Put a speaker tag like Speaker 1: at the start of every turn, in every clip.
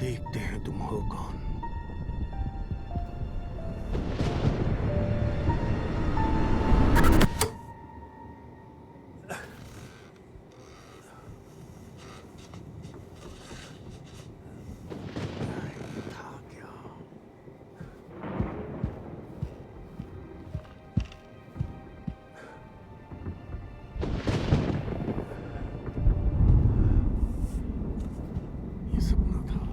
Speaker 1: देखते हैं तुम हो कौन। था क्या? ये सपना था।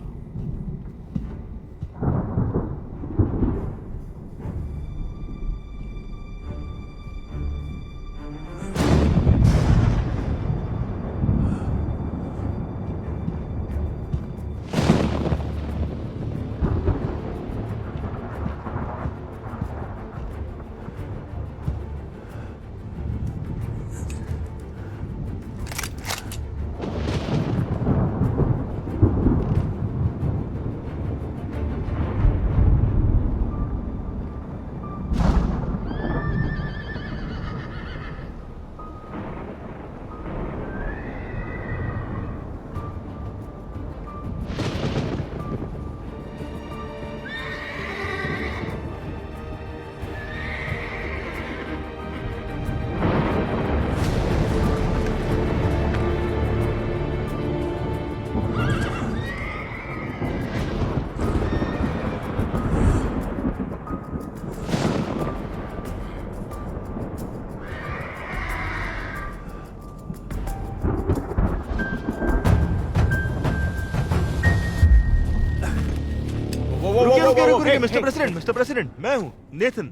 Speaker 2: रुकिए मिस्टर प्रेसिडेंट, मैं हूँ नेथन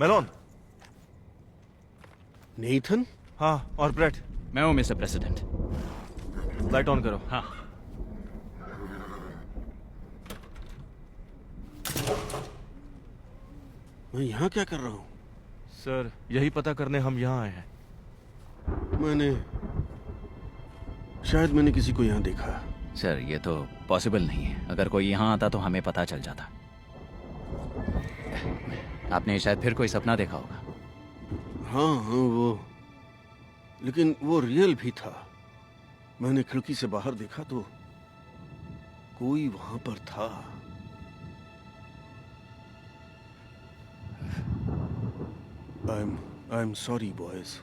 Speaker 2: मेलोन।
Speaker 1: नेथन?
Speaker 2: हाँ, और ब्रेट।
Speaker 3: मैं हूँ मिस्टर प्रेसिडेंट।
Speaker 2: लाइट ऑन करो।
Speaker 3: हाँ।
Speaker 1: मैं यहाँ क्या कर रहा हूँ?
Speaker 2: सर, यही पता करने हम यहाँ आए हैं।
Speaker 1: शायद मैंने किसी को यहाँ देखा।
Speaker 3: सर, ये तो पॉसिबल नहीं है। अगर कोई यहाँ आता तो हमें पता चल जाता। आपने शायद फिर कोई सपना देखा होगा।
Speaker 1: हाँ वो, लेकिन वो रियल भी था। मैंने खिड़की से बाहर देखा तो कोई वहां पर था। I am sorry boys.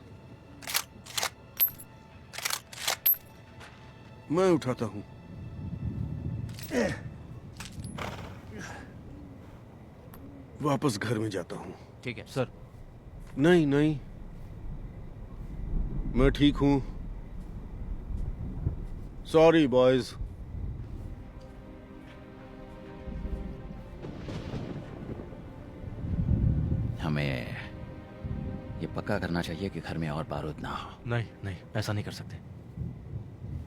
Speaker 1: मैं उठाता हूँ। वापस घर में जाता हूँ।
Speaker 3: ठीक है
Speaker 2: सर।
Speaker 1: नहीं नहीं, मैं ठीक हूँ। Sorry boys.
Speaker 3: हमें ये पक्का करना चाहिए कि घर में और बारूद ना हो।
Speaker 2: नहीं नहीं, ऐसा नहीं कर सकते।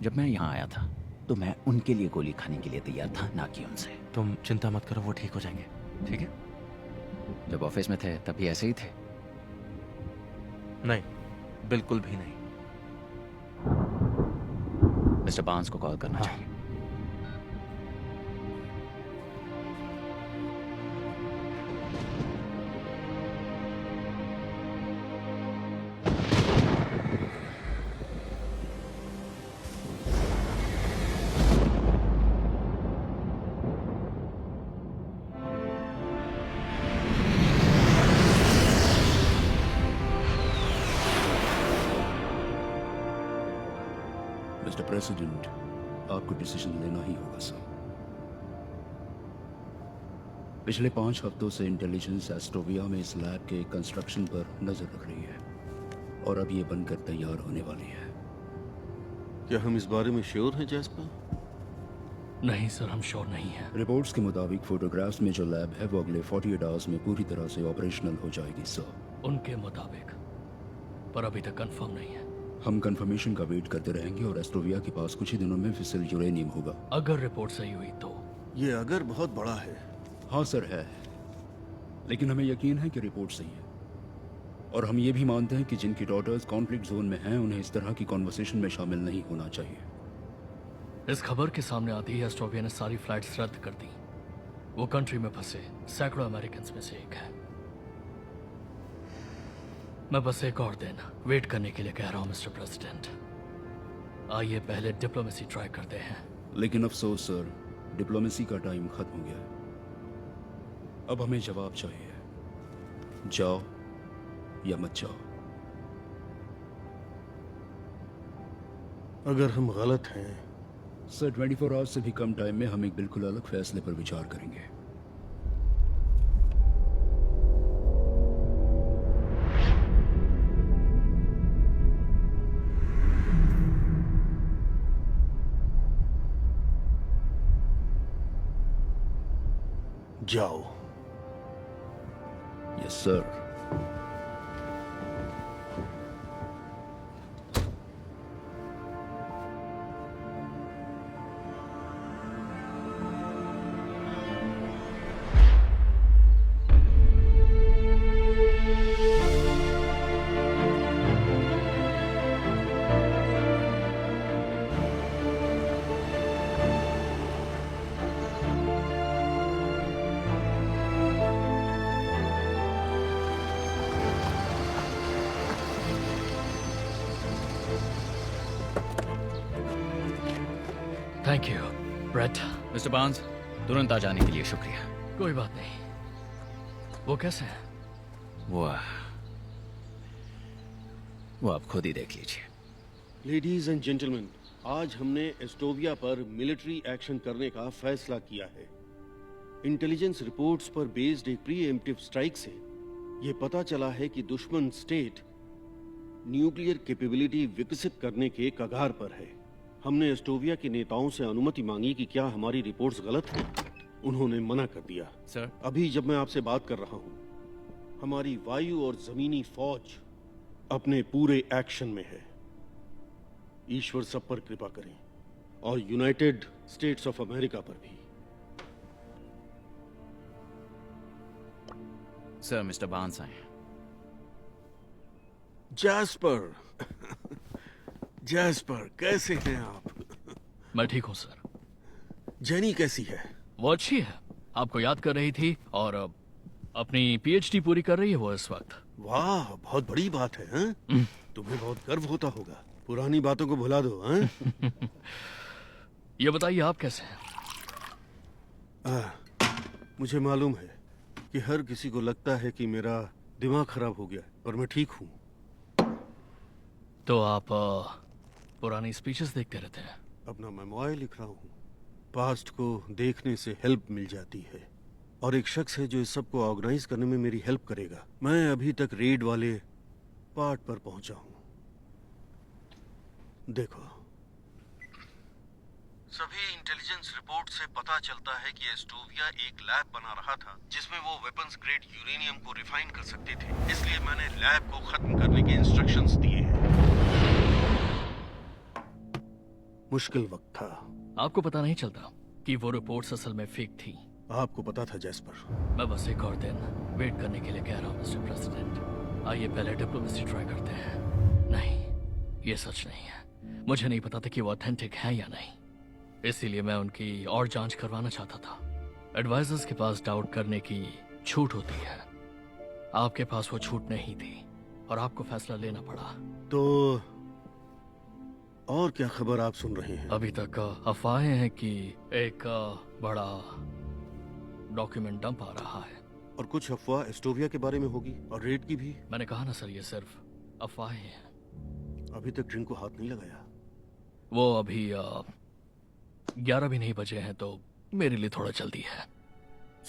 Speaker 3: जब मैं यहाँ आया था तो मैं उनके लिए गोली खाने के लिए तैयार था, ना कि उनसे।
Speaker 2: तुम चिंता मत करो, वो ठीक हो जाएंगे। ठीक है?
Speaker 3: जब ऑफिस में थे तब भी ऐसे ही थे?
Speaker 2: नहीं, बिल्कुल भी नहीं।
Speaker 3: मिस्टर बार्न्स को कॉल करना चाहिए।
Speaker 4: मिस्टर प्रेसिडेंट, आपको डिसीजन लेना ही होगा सर। पिछले 5 हफ्तों से इंटेलिजेंस एस्ट्रोविया में इस लैब के कंस्ट्रक्शन पर नजर रख रही है और अब ये बनकर तैयार होने वाली है।
Speaker 1: क्या हम इस बारे में श्योर हैं जैस्पर?
Speaker 5: नहीं सर, हम श्योर नहीं हैं।
Speaker 4: रिपोर्ट्स के मुताबिक फोटोग्राफ्स में जो लैब है वो अगले 48 आवर्स में पूरी तरह से ऑपरेशनल हो जाएगी सर।
Speaker 5: उनके मुताबिक, पर अभी तक कंफर्म नहीं है।
Speaker 4: हम कंफर्मेशन का वेट करते रहेंगे और एस्ट्रोविया के पास कुछ ही दिनों में फिसल यूरेनियम होगा।
Speaker 5: अगर रिपोर्ट सही हुई तो।
Speaker 1: ये अगर बहुत बड़ा है।
Speaker 4: हाँ सर है, लेकिन हमें यकीन है कि रिपोर्ट सही है। और हम ये भी मानते हैं कि जिनकी डॉटर्स कॉन्फ्लिक्ट जोन में हैं उन्हें इस तरह की कॉन्वर्सेशन में शामिल नहीं होना चाहिए।
Speaker 5: इस खबर के सामने आती ही एस्ट्रोविया ने सारी फ्लाइट्स रद्द कर दी। वो कंट्री में फंसे सैकड़ों अमेरिकन में से एक है। मैं बस एक और दिन वेट करने के लिए कह रहा हूं मिस्टर प्रेसिडेंट। आइए पहले डिप्लोमेसी ट्राई करते हैं।
Speaker 4: लेकिन अफसोस सर, डिप्लोमेसी का टाइम खत्म हो गया है। अब हमें जवाब चाहिए, जाओ या मत जाओ।
Speaker 1: अगर हम गलत हैं
Speaker 4: सर 24 आवर्स से भी कम टाइम में हम एक बिल्कुल अलग फैसले पर विचार करेंगे।
Speaker 1: जाओ।
Speaker 4: Yes sir.
Speaker 5: Thank you Brett.
Speaker 3: Mister Barnes, तुरंत आ जाने के लिए शुक्रिया।
Speaker 5: कोई बात नहीं। वो कैसे है?
Speaker 3: वो आप खुद ही देख लीजिए।
Speaker 1: लेडीज एंड जेंटलमैन, आज हमने एस्टोविया पर मिलिट्री एक्शन करने का फैसला किया है। इंटेलिजेंस रिपोर्ट्स पर बेस्ड एक प्रीएम्प्टिव स्ट्राइक से यह पता चला है कि दुश्मन स्टेट न्यूक्लियर कैपेबिलिटी विकसित करने के कगार पर है। हमने एस्टोविया के नेताओं से अनुमति मांगी कि क्या हमारी रिपोर्ट्स गलत हैं। उन्होंने मना कर दिया।
Speaker 3: सर,
Speaker 1: अभी जब मैं आपसे बात कर रहा हूं, हमारी वायु और जमीनी फौज अपने पूरे एक्शन में है। ईश्वर सब पर कृपा करें, और यूनाइटेड स्टेट्स ऑफ अमेरिका पर भी।
Speaker 3: सर मिस्टर बार्न्स आए।
Speaker 1: जैस्पर जैस्पर, कैसे हैं आप?
Speaker 5: मैं ठीक हूँ सर।
Speaker 1: जेनी कैसी है?
Speaker 5: वो अच्छी है, आपको याद कर रही थी और अपनी पीएचडी पूरी कर रही है वो इस वक्त।
Speaker 1: वाह, बहुत बड़ी बात है। हैं? तुम्हें बहुत गर्व होता होगा। पुरानी बातों को भुला दो। हैं?
Speaker 5: ये बताइए आप कैसे हैं?
Speaker 1: मुझे मालूम है कि हर किसी को लगता है कि मेरा दिमाग खराब हो गया, पर मैं ठीक हूँ।
Speaker 5: तो आप पुरानी स्पीचेस देखते रहते हैं?
Speaker 1: अपना मेमोयर लिख रहा हूँ। पास्ट को देखने से हेल्प मिल जाती है, और एक शख्स है जो इस सब को ऑर्गेनाइज करने में मेरी हेल्प करेगा। मैं अभी तक रेड वाले पार्ट पर पहुंचा हूँ। देखो, सभी इंटेलिजेंस रिपोर्ट से पता चलता है कि एस्टोविया एक लैब बना रहा था जिसमें वो वेपन्स ग्रेड यूरेनियम को रिफाइन कर सकते थे। इसलिए मैंने लैब को खत्म करने के इंस्ट्रक्शंस दिए हैं। मुश्किल वक्त था।
Speaker 5: आपको पता नहीं चलता कि वो रिपोर्ट्स असल में फेक थी?
Speaker 1: आपको पता था जैस्पर।
Speaker 5: मैं बस एक और दिन वेट करने के लिए कह रहा हूँ मिस्टर प्रेसिडेंट। आइए पहले डिप्लोमेसी ट्राई करते हैं। नहीं, ये सच नहीं है। मुझे नहीं पता था कि वो ऑथेंटिक है या नहीं, इसीलिए मैं उनकी और जांच करवाना चाहता था। एडवाइजर्स के पास डाउट करने की छूट होती है, आपके पास वो छूट नहीं थी और आपको फैसला लेना पड़ा।
Speaker 1: तो और क्या खबर आप सुन रहे हैं?
Speaker 5: अभी तक अफवाहें हैं कि एक बड़ा डॉक्यूमेंट डंप आ रहा है।
Speaker 1: और कुछ अफवाह एस्टोविया के बारे में होगी, और रेड की भी।
Speaker 5: मैंने कहा ना सर, ये सिर्फ अफवाहें हैं।
Speaker 1: अभी तक ड्रिंक को हाथ नहीं लगाया।
Speaker 5: वो अभी 11 भी नहीं बजे हैं, तो मेरे लिए थोड़ा जल्दी है।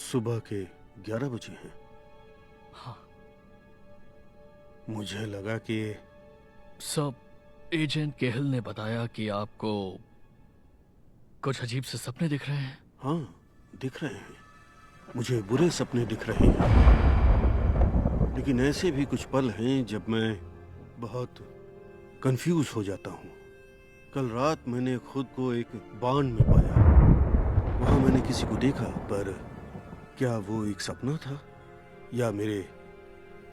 Speaker 1: सुबह के 11 बजे हैं?
Speaker 5: हाँ।
Speaker 1: मुझे लगा कि
Speaker 5: सब एजेंट केहल ने बताया कि आपको कुछ अजीब से सपने दिख रहे हैं।
Speaker 1: हाँ, दिख रहे हैं। मुझे बुरे सपने दिख रहे हैं, लेकिन ऐसे भी कुछ पल हैं जब मैं बहुत कंफ्यूज हो जाता हूँ। कल रात मैंने खुद को एक बांध में पाया। वहां मैंने किसी को देखा, पर क्या वो एक सपना था या मेरे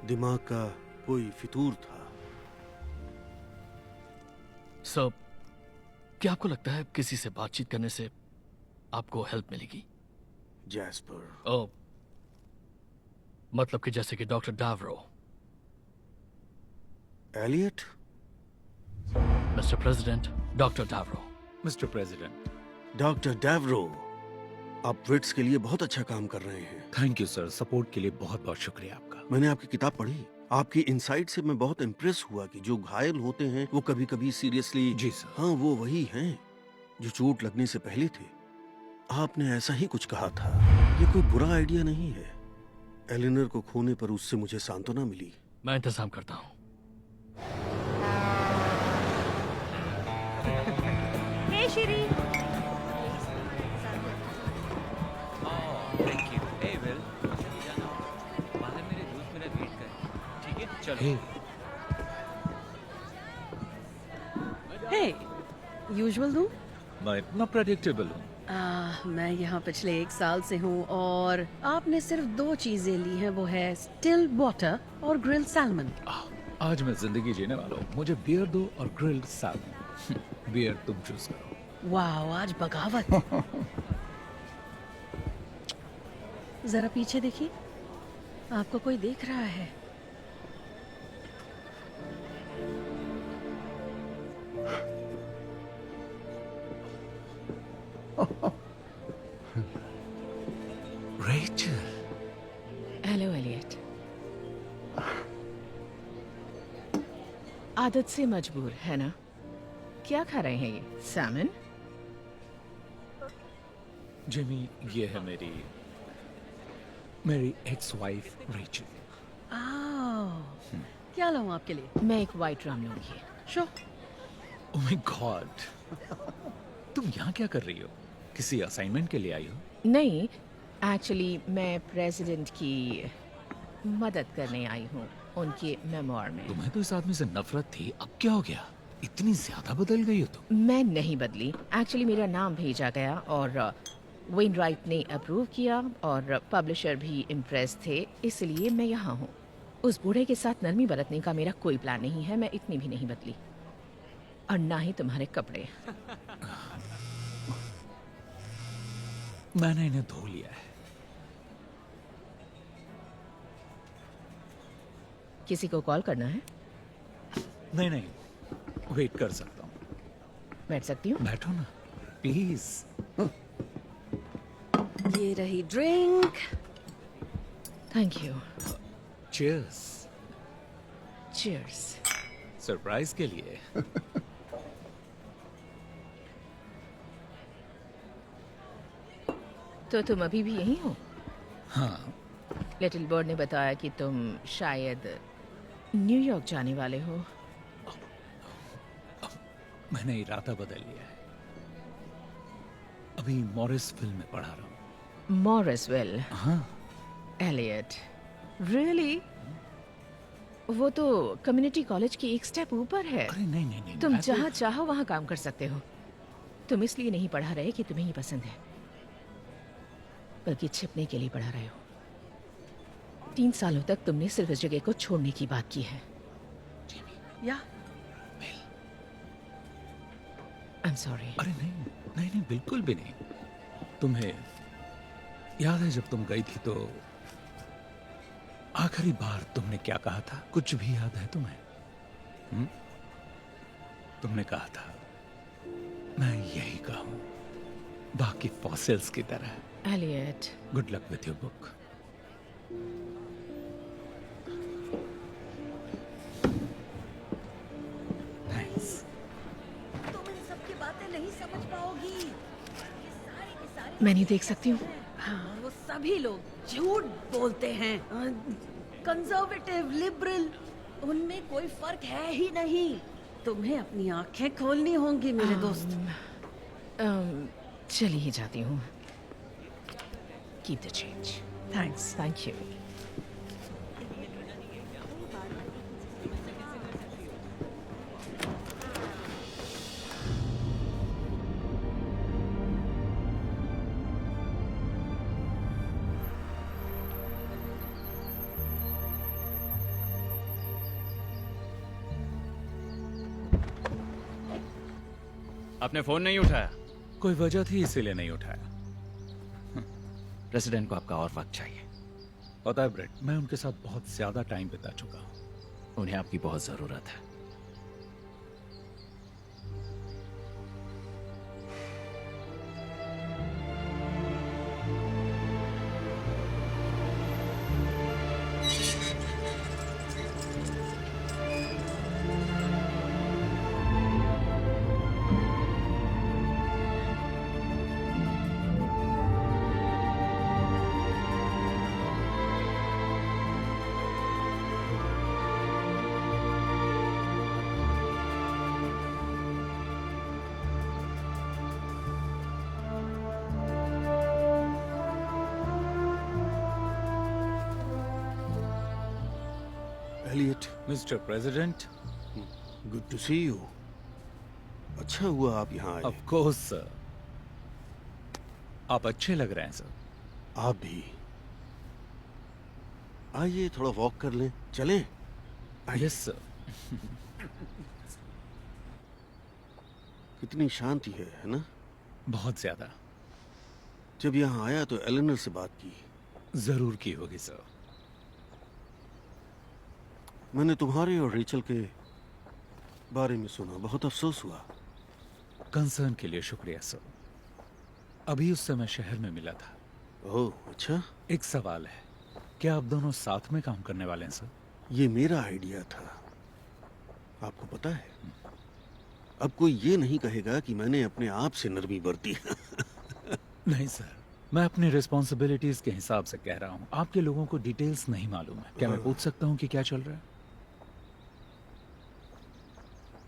Speaker 1: दिमाग का कोई फितूर था?
Speaker 5: सब, क्या आपको लगता है किसी से बातचीत करने से आपको हेल्प मिलेगी?
Speaker 1: जैस्पर।
Speaker 5: ओ, मतलब कि जैसे कि doctor Davro.
Speaker 1: Elliott?
Speaker 5: Mister president, doctor Davro.
Speaker 3: Mister president.
Speaker 1: Doctor Davro, आप ब्रिट्स के लिए बहुत अच्छा काम कर रहे हैं।
Speaker 3: थैंक यू सर, सपोर्ट के लिए बहुत बहुत शुक्रिया आपका।
Speaker 1: मैंने आपकी किताब पढ़ी, आपकी इनसाइट से मैं बहुत इम्प्रेस हुआ कि जो घायल होते हैं वो कभी कभी सीरियसली,
Speaker 3: जी सर।
Speaker 1: हाँ वो वही हैं जो चोट लगने से पहले थे। आपने ऐसा ही कुछ कहा था। ये कोई बुरा आइडिया नहीं है। एलिनर को खोने पर उससे मुझे सांत्वना मिली।
Speaker 5: मैं इंतजाम करता हूँ।
Speaker 6: Hey Shri,
Speaker 7: thank you. Hey Will, बाहर मेरे दोस्त मेरा वेट कर रहे हैं। ठीक है, चलो।
Speaker 3: हे,
Speaker 6: हे यूजुअल दूं?
Speaker 3: मैं इतना प्रेडिक्टेबल हूँ।
Speaker 6: मैं यहाँ पिछले 1 साल से हूँ और आपने सिर्फ 2 चीजें ली हैं, वो है स्टिल वाटर और ग्रिल सैल्मन।
Speaker 3: आज मैं जिंदगी जीने वाला हूँ, मुझे बियर दो और ग्रिल्ड सैल्मन। बियर तुम चूज करो।
Speaker 6: वाह, आज बगावत। जरा पीछे देखिए, आपको कोई देख रहा है।
Speaker 3: Rachel,
Speaker 8: hello Elliot. आदत से मजबूर है ना? क्या खा रहे हैं ये? सैमन?
Speaker 3: जिमी, ये है मेरी एक्स वाइफ रेचल।
Speaker 6: क्या लाऊं आपके लिए?
Speaker 8: मैं एक वाइट राम लूंगी।
Speaker 6: शो,
Speaker 3: ओह माय गॉड, तुम यहाँ क्या कर रही हो? किसी असाइनमेंट के लिए आई हो?
Speaker 8: नहीं, एक्चुअली मैं प्रेसिडेंट की मदद करने आई हूँ उनके मेमोर में।
Speaker 3: तुम्हें तो इस आदमी से नफरत थी, अब क्या हो गया? इतनी ज्यादा बदल गई हो तुम।
Speaker 8: मैं नहीं बदली। एक्चुअली मेरा नाम भेजा गया और वेन राइट ने अप्रूव किया और पब्लिशर भी इम्प्रेस थे, इसलिए मैं यहाँ हूँ। उस बूढ़े के साथ नरमी बरतने का मेरा कोई प्लान नहीं है। मैं इतनी भी नहीं बदली, और ना ही तुम्हारे कपड़े।
Speaker 3: मैंने इन्हें धो लिया है।
Speaker 8: किसी को कॉल करना है?
Speaker 3: नहीं, वेट कर सकता हूँ।
Speaker 8: बैठ सकती हूँ?
Speaker 3: बैठो ना प्लीज।
Speaker 6: ये रही drink.
Speaker 8: Thank you.
Speaker 3: Cheers.
Speaker 8: Cheers.
Speaker 3: Surprise के लिए।
Speaker 8: तो तुम अभी भी यहीं हो?
Speaker 3: हाँ,
Speaker 8: लिटिल बर्ड ने बताया कि तुम शायद न्यूयॉर्क जाने वाले हो।
Speaker 3: मैंने इरादा बदल लिया है। अभी मॉरिस फिल्म में पढ़ा रहा हूँ।
Speaker 8: मॉरिसवेल?
Speaker 3: हाँ।
Speaker 8: Elliot, really? वो तो कम्युनिटी कॉलेज की एक स्टेप ऊपर है।
Speaker 3: अरे नहीं,
Speaker 8: तुम
Speaker 3: मैं तो-
Speaker 8: जहाँ चाहो वहाँ काम कर सकते हो। तुम इसलिए नहीं पढ़ा रहे कि तुम्हें ये पसंद है, बल्कि छिपने के लिए पढ़ा रहे हो। 3 सालों तक तुमने सिर्फ इस जगह को छोड़ने की बात की है।
Speaker 6: या
Speaker 8: आई एम सॉरी।
Speaker 3: अरे नहीं, बिल्कुल भी नहीं। तुम्हें याद है जब तुम गई थी तो आखिरी बार तुमने क्या कहा था? कुछ भी याद है तुम्हें? तुमने कहा था मैं यही कहूं, बाकी फॉसिल्स की तरह।
Speaker 8: Elliot,
Speaker 3: good luck with your book. Thanks.
Speaker 6: तुम इन सब की बातें नहीं समझ पाओगी। ये सारे के सारे
Speaker 8: मैं नहीं देख सकती हूँ।
Speaker 6: हाँ, वो सभी लोग झूठ बोलते हैं। कंजर्वेटिव, लिबरल, उनमें कोई फर्क है ही नहीं। तुम्हें अपनी आंखें खोलनी होंगी मेरे दोस्त।
Speaker 8: चली ही जाती हूँ। Keep the change.
Speaker 6: Thanks.
Speaker 8: Thank you.
Speaker 7: आपने फोन नहीं उठाया?
Speaker 3: कोई वजह थी इसीलिए नहीं उठाया।
Speaker 2: प्रेसिडेंट को आपका और वक्त चाहिए।
Speaker 3: पता है ब्रेट, मैं उनके साथ बहुत ज्यादा टाइम बिता चुका हूँ।
Speaker 2: उन्हें आपकी बहुत जरूरत है।
Speaker 1: Elliot,
Speaker 3: mister president,
Speaker 1: good to see you. अच्छा हुआ आप यहाँ आए।
Speaker 3: ऑफ कोर्स सर, आप अच्छे लग रहे हैं सर।
Speaker 1: आप भी आइए, थोड़ा वॉक कर लें, चलें? आइए।
Speaker 3: Yes sir.
Speaker 1: कितनी शांति है ना?
Speaker 3: बहुत ज्यादा।
Speaker 1: जब यहाँ आया तो एलेनर से बात की।
Speaker 3: जरूर की होगी सर।
Speaker 1: मैंने तुम्हारे और रेचल के बारे में सुना, बहुत अफसोस हुआ।
Speaker 3: कंसर्न के लिए शुक्रिया सर। अभी उस समय शहर में मिला था।
Speaker 1: ओह अच्छा।
Speaker 3: एक सवाल है, क्या आप दोनों साथ में काम करने वाले हैं सर?
Speaker 1: ये मेरा आइडिया था, आपको पता है। अब कोई ये नहीं कहेगा कि मैंने अपने आप से नरमी बरती।
Speaker 3: नहीं सर, मैं अपनी रिस्पॉन्सिबिलिटीज के हिसाब से कह रहा हूँ। आपके लोगों को डिटेल्स नहीं मालूम है। क्या मैं पूछ सकता हूँ कि क्या चल रहा है?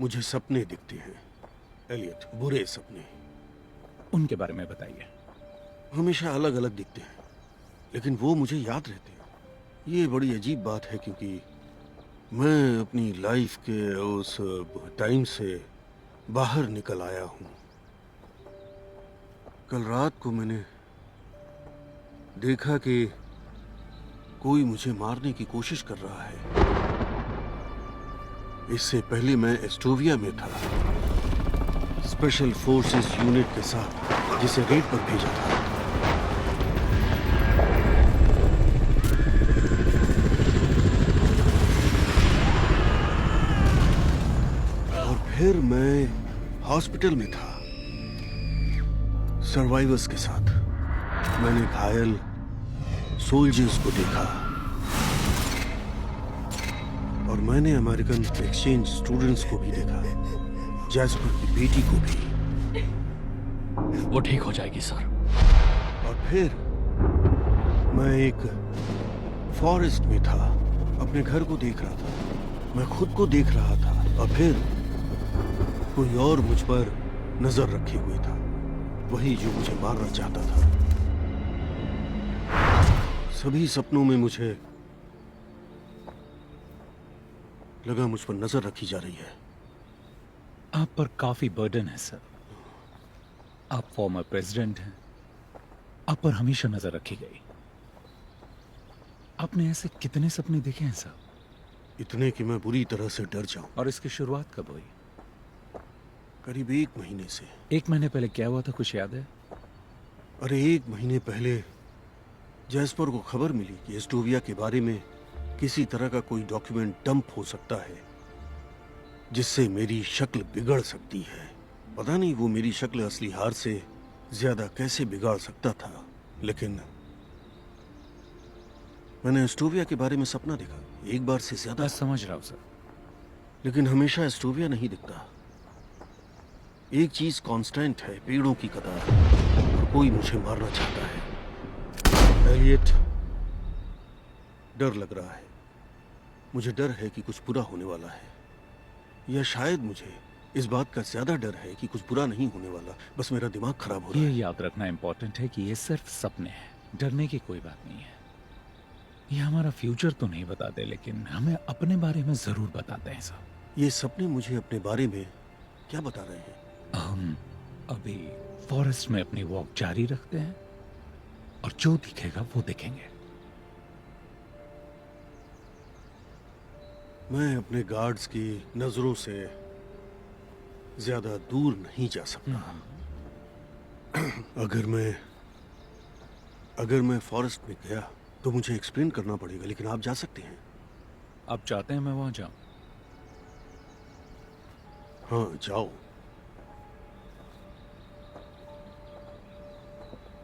Speaker 1: मुझे सपने दिखते हैं एलियट, बुरे सपने।
Speaker 3: उनके बारे में बताइए।
Speaker 1: हमेशा अलग अलग दिखते हैं, लेकिन वो मुझे याद रहते हैं। ये बड़ी अजीब बात है, क्योंकि मैं अपनी लाइफ के उस टाइम से बाहर निकल आया हूँ। कल रात को मैंने देखा कि कोई मुझे मारने की कोशिश कर रहा है। इससे पहले मैं एस्टोविया में था, स्पेशल फोर्सेस यूनिट के साथ, जिसे रेड पर भेजा था। और फिर मैं हॉस्पिटल में था सर्वाइवर्स के साथ। मैंने घायल सोल्जर्स को देखा और मैंने अमेरिकन एक्सचेंज स्टूडेंट्स को भी देखा, जैस्पर की बेटी को भी।
Speaker 5: वो ठीक हो जाएगी सर।
Speaker 1: और फिर मैं एक फॉरेस्ट में था, अपने घर को देख रहा था, मैं खुद को देख रहा था। और फिर कोई और मुझ पर नजर रखे हुए था, वही जो मुझे मारना चाहता था। सभी सपनों में मुझे लगा मुझ पर नजर रखी जा रही है।
Speaker 3: आप पर काफी बर्डन है सर। आप फॉर्मर प्रेसिडेंट हैं, आप पर हमेशा नजर रखी गई। आपने ऐसे कितने सपने देखे हैं सर?
Speaker 1: इतने कि मैं बुरी तरह से डर जाऊं।
Speaker 3: और इसकी शुरुआत कब हुई?
Speaker 1: करीब 1 महीने से।
Speaker 3: 1 महीने पहले क्या हुआ था, कुछ याद है?
Speaker 1: अरे 1 महीने पहले जैस्पर को खबर मिली कि एस्टोविया के बारे में किसी तरह का कोई डॉक्यूमेंट डंप हो सकता है, जिससे मेरी शक्ल बिगड़ सकती है। पता नहीं वो मेरी शक्ल असली हार से ज्यादा कैसे बिगाड़ सकता था, लेकिन मैंने एस्टोविया के बारे में सपना देखा, एक बार से ज्यादा।
Speaker 3: मैं समझ रहा हूं सर।
Speaker 1: लेकिन हमेशा एस्टोविया नहीं दिखता। एक चीज कांस्टेंट है, पेड़ों की कतार, और कोई मुझे मारना चाहता है। एलियट, डर लग रहा है। मुझे डर है कि कुछ बुरा होने वाला है, या शायद मुझे इस बात का ज्यादा डर है कि कुछ बुरा नहीं होने वाला, बस मेरा दिमाग खराब हो रहा
Speaker 3: ये
Speaker 1: है।
Speaker 3: याद रखना इंपॉर्टेंट है कि ये सिर्फ सपने हैं, डरने की कोई बात नहीं है। ये हमारा फ्यूचर तो नहीं बताते, लेकिन हमें अपने बारे में जरूर बताते हैं सर।
Speaker 1: ये सपने मुझे अपने बारे में क्या बता रहे हैं?
Speaker 3: हम अभी फॉरेस्ट में अपनी वॉक जारी रखते हैं और जो दिखेगा वो देखेंगे।
Speaker 1: मैं अपने गार्ड्स की नजरों से ज्यादा दूर नहीं जा सकता। अगर मैं फॉरेस्ट में गया तो मुझे एक्सप्लेन करना पड़ेगा, लेकिन आप जा सकते हैं।
Speaker 3: आप चाहते हैं मैं वहां जाऊं?
Speaker 1: हाँ, जाओ।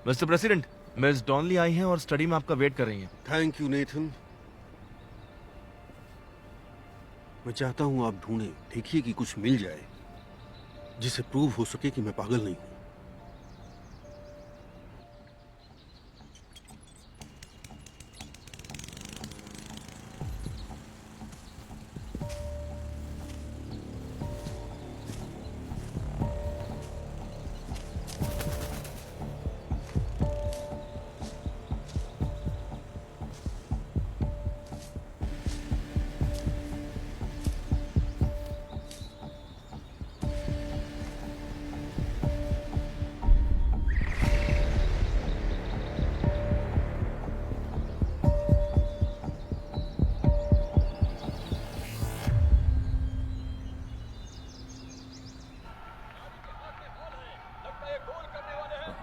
Speaker 9: मिस्टर प्रेसिडेंट, मिस डॉनली आई हैं और स्टडी में आपका वेट कर रही हैं।
Speaker 1: Thank you Nathan. मैं चाहता हूं आप ढूंढें, देखिए कि कुछ मिल जाए जिसे प्रूव हो सके कि मैं पागल नहीं हूं।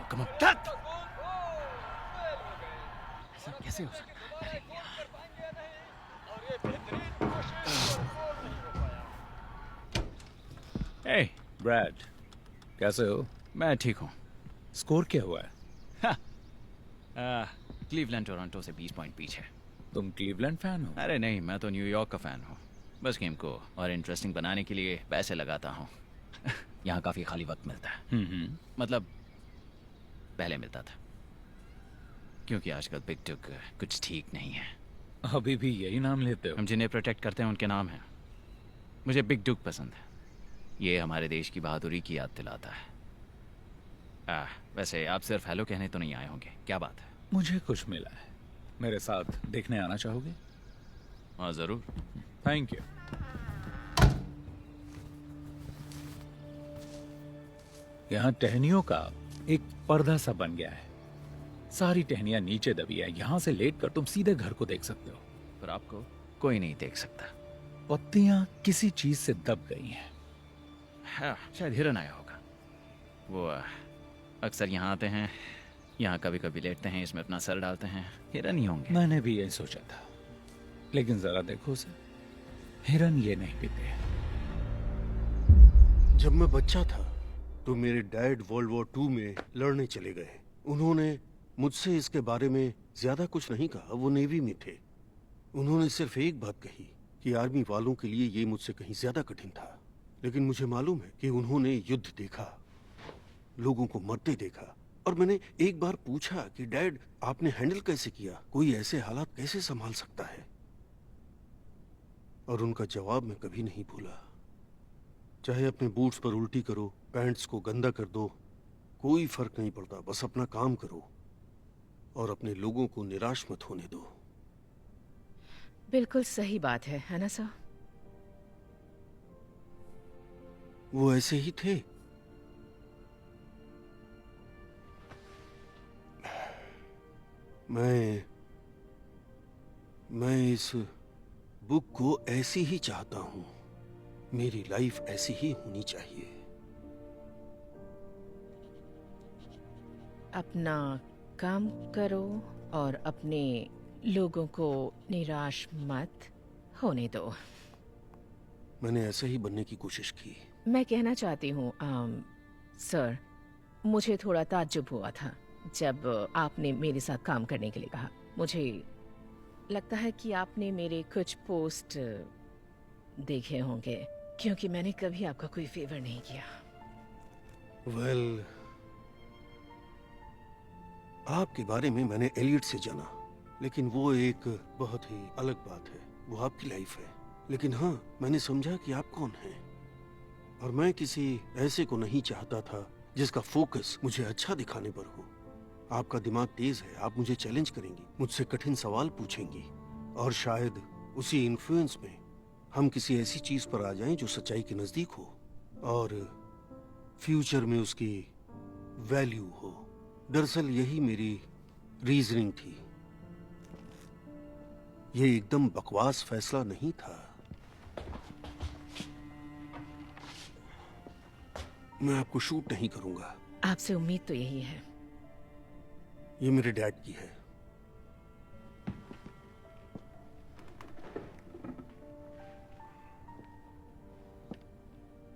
Speaker 2: Come on. ऐसा कैसे हो सकता है? अरे यार।
Speaker 3: हे ब्रैड, कैसे हो?
Speaker 2: मैं ठीक हूँ।
Speaker 3: स्कोर क्या हुआ है?
Speaker 2: क्लीवलैंड टोरंटो से 20 पॉइंट पीछे।
Speaker 3: तुम क्लीवलैंड फैन हो?
Speaker 2: अरे नहीं, मैं तो न्यूयॉर्क का फैन हूँ। बस गेम को और इंटरेस्टिंग बनाने के लिए पैसे लगाता हूँ। यहाँ काफ़ी खाली वक्त मिलता है। मतलब पहले मिलता था, क्योंकि आजकल बिग डुक कुछ ठीक नहीं है।
Speaker 3: अभी भी यही नाम लेते हो?
Speaker 2: हम जिन्हें प्रोटेक्ट करते हैं उनके नाम हैं। मुझे बिग डुक पसंद है। ये हमारे देश की बहादुरी की याद दिलाता है। वैसे आप सिर्फ हेलो कहने तो नहीं आए होंगे, क्या बात है?
Speaker 3: मुझे कुछ मिला है, मेरे साथ देखने आना चाहोगे?
Speaker 2: हाँ ज़रूर।
Speaker 3: Thank you. यहाँ टहनियों का एक पर्दा सा बन गया है। सारी टहनियां नीचे दबी है। यहाँ से लेटकर तुम सीधे घर को देख सकते हो।
Speaker 2: पर आपको कोई नहीं देख सकता।
Speaker 3: पत्तियां किसी चीज से दब गई हैं।
Speaker 2: हाँ, शायद हिरन आया होगा। वो अक्सर यहाँ आते हैं, यहाँ कभी कभी लेटते हैं, इसमें अपना सर डालते हैं। हिरन ही होंगे।
Speaker 3: मैंने भी यही सोचा था, लेकिन जरा देखो उसे, हिरन ये नहीं पीते।
Speaker 1: जब मैं बच्चा था तो मेरे डैड वर्ल्ड वॉर 2 में लड़ने चले गए। उन्होंने मुझसे इसके बारे में ज्यादा कुछ नहीं कहा, वो नेवी में थे। उन्होंने सिर्फ एक बात कही कि आर्मी वालों के लिए ये मुझसे कहीं ज्यादा कठिन था। लेकिन मुझे मालूम है कि उन्होंने युद्ध देखा, लोगों को मरते देखा। और मैंने एक बार पूछा कि डैड, आपने हैंडल कैसे किया? कोई ऐसे हालात कैसे संभाल सकता है? और उनका जवाब मैं कभी नहीं भूला। चाहे अपने बूट्स पर उल्टी करो, पैंट्स को गंदा कर दो, कोई फर्क नहीं पड़ता। बस अपना काम करो और अपने लोगों को निराश मत होने दो।
Speaker 8: बिल्कुल सही बात है ना सर?
Speaker 1: वो ऐसे ही थे। मैं इस बुक को ऐसी ही चाहता हूं। मेरी लाइफ ऐसी ही होनी चाहिए।
Speaker 8: अपना काम करो और अपने लोगों को निराश मत होने दो।
Speaker 1: मैंने ऐसे ही बनने की कोशिश की।
Speaker 8: मैं कहना चाहती हूँ सर, मुझे थोड़ा ताज्जुब हुआ था जब आपने मेरे साथ काम करने के लिए कहा। मुझे लगता है कि आपने मेरे कुछ पोस्ट देखे होंगे, क्योंकि मैंने कभी आपका कोई फेवर नहीं किया।
Speaker 1: वेल, आपके बारे में मैंने एलियट से जाना, लेकिन वो एक बहुत ही अलग बात है। वो आपकी लाइफ है। लेकिन हाँ, मैंने समझा कि आप कौन हैं। और मैं किसी ऐसे को नहीं चाहता था जिसका फोकस मुझे अच्छा दिखाने पर हो। आपका दिमाग तेज है, आप मुझे चैलेंज करेंगी, मुझसे कठिन सवाल पूछेंगी, और शायद उसी इन्फ्लुएंस में हम किसी ऐसी चीज पर आ जाएं जो सच्चाई के नजदीक हो और फ्यूचर में उसकी वैल्यू हो। दरअसल यही मेरी रीजनिंग थी। ये एकदम बकवास फैसला नहीं था। मैं आपको शूट नहीं करूंगा।
Speaker 8: आपसे उम्मीद तो यही है।
Speaker 1: ये मेरे डैड की है।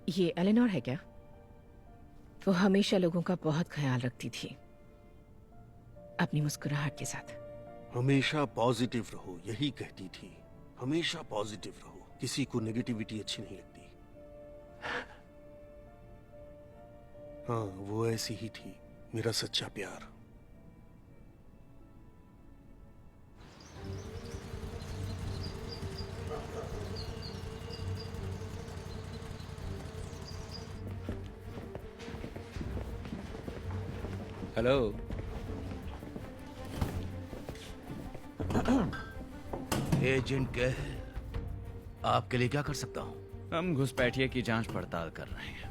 Speaker 8: ये एलेनोर है क्या? वो हमेशा लोगों का बहुत ख्याल रखती थी, अपनी मुस्कुराहट के साथ।
Speaker 1: हमेशा पॉजिटिव रहो, यही कहती थी। हमेशा पॉजिटिव रहो, किसी को नेगेटिविटी अच्छी नहीं लगती। हाँ, वो ऐसी ही थी, मेरा सच्चा प्यार।
Speaker 3: हेलो।
Speaker 5: एजेंट कह, आपके लिए क्या कर सकता हूँ?
Speaker 2: हम घुसपैठिए की जांच पड़ताल कर रहे हैं।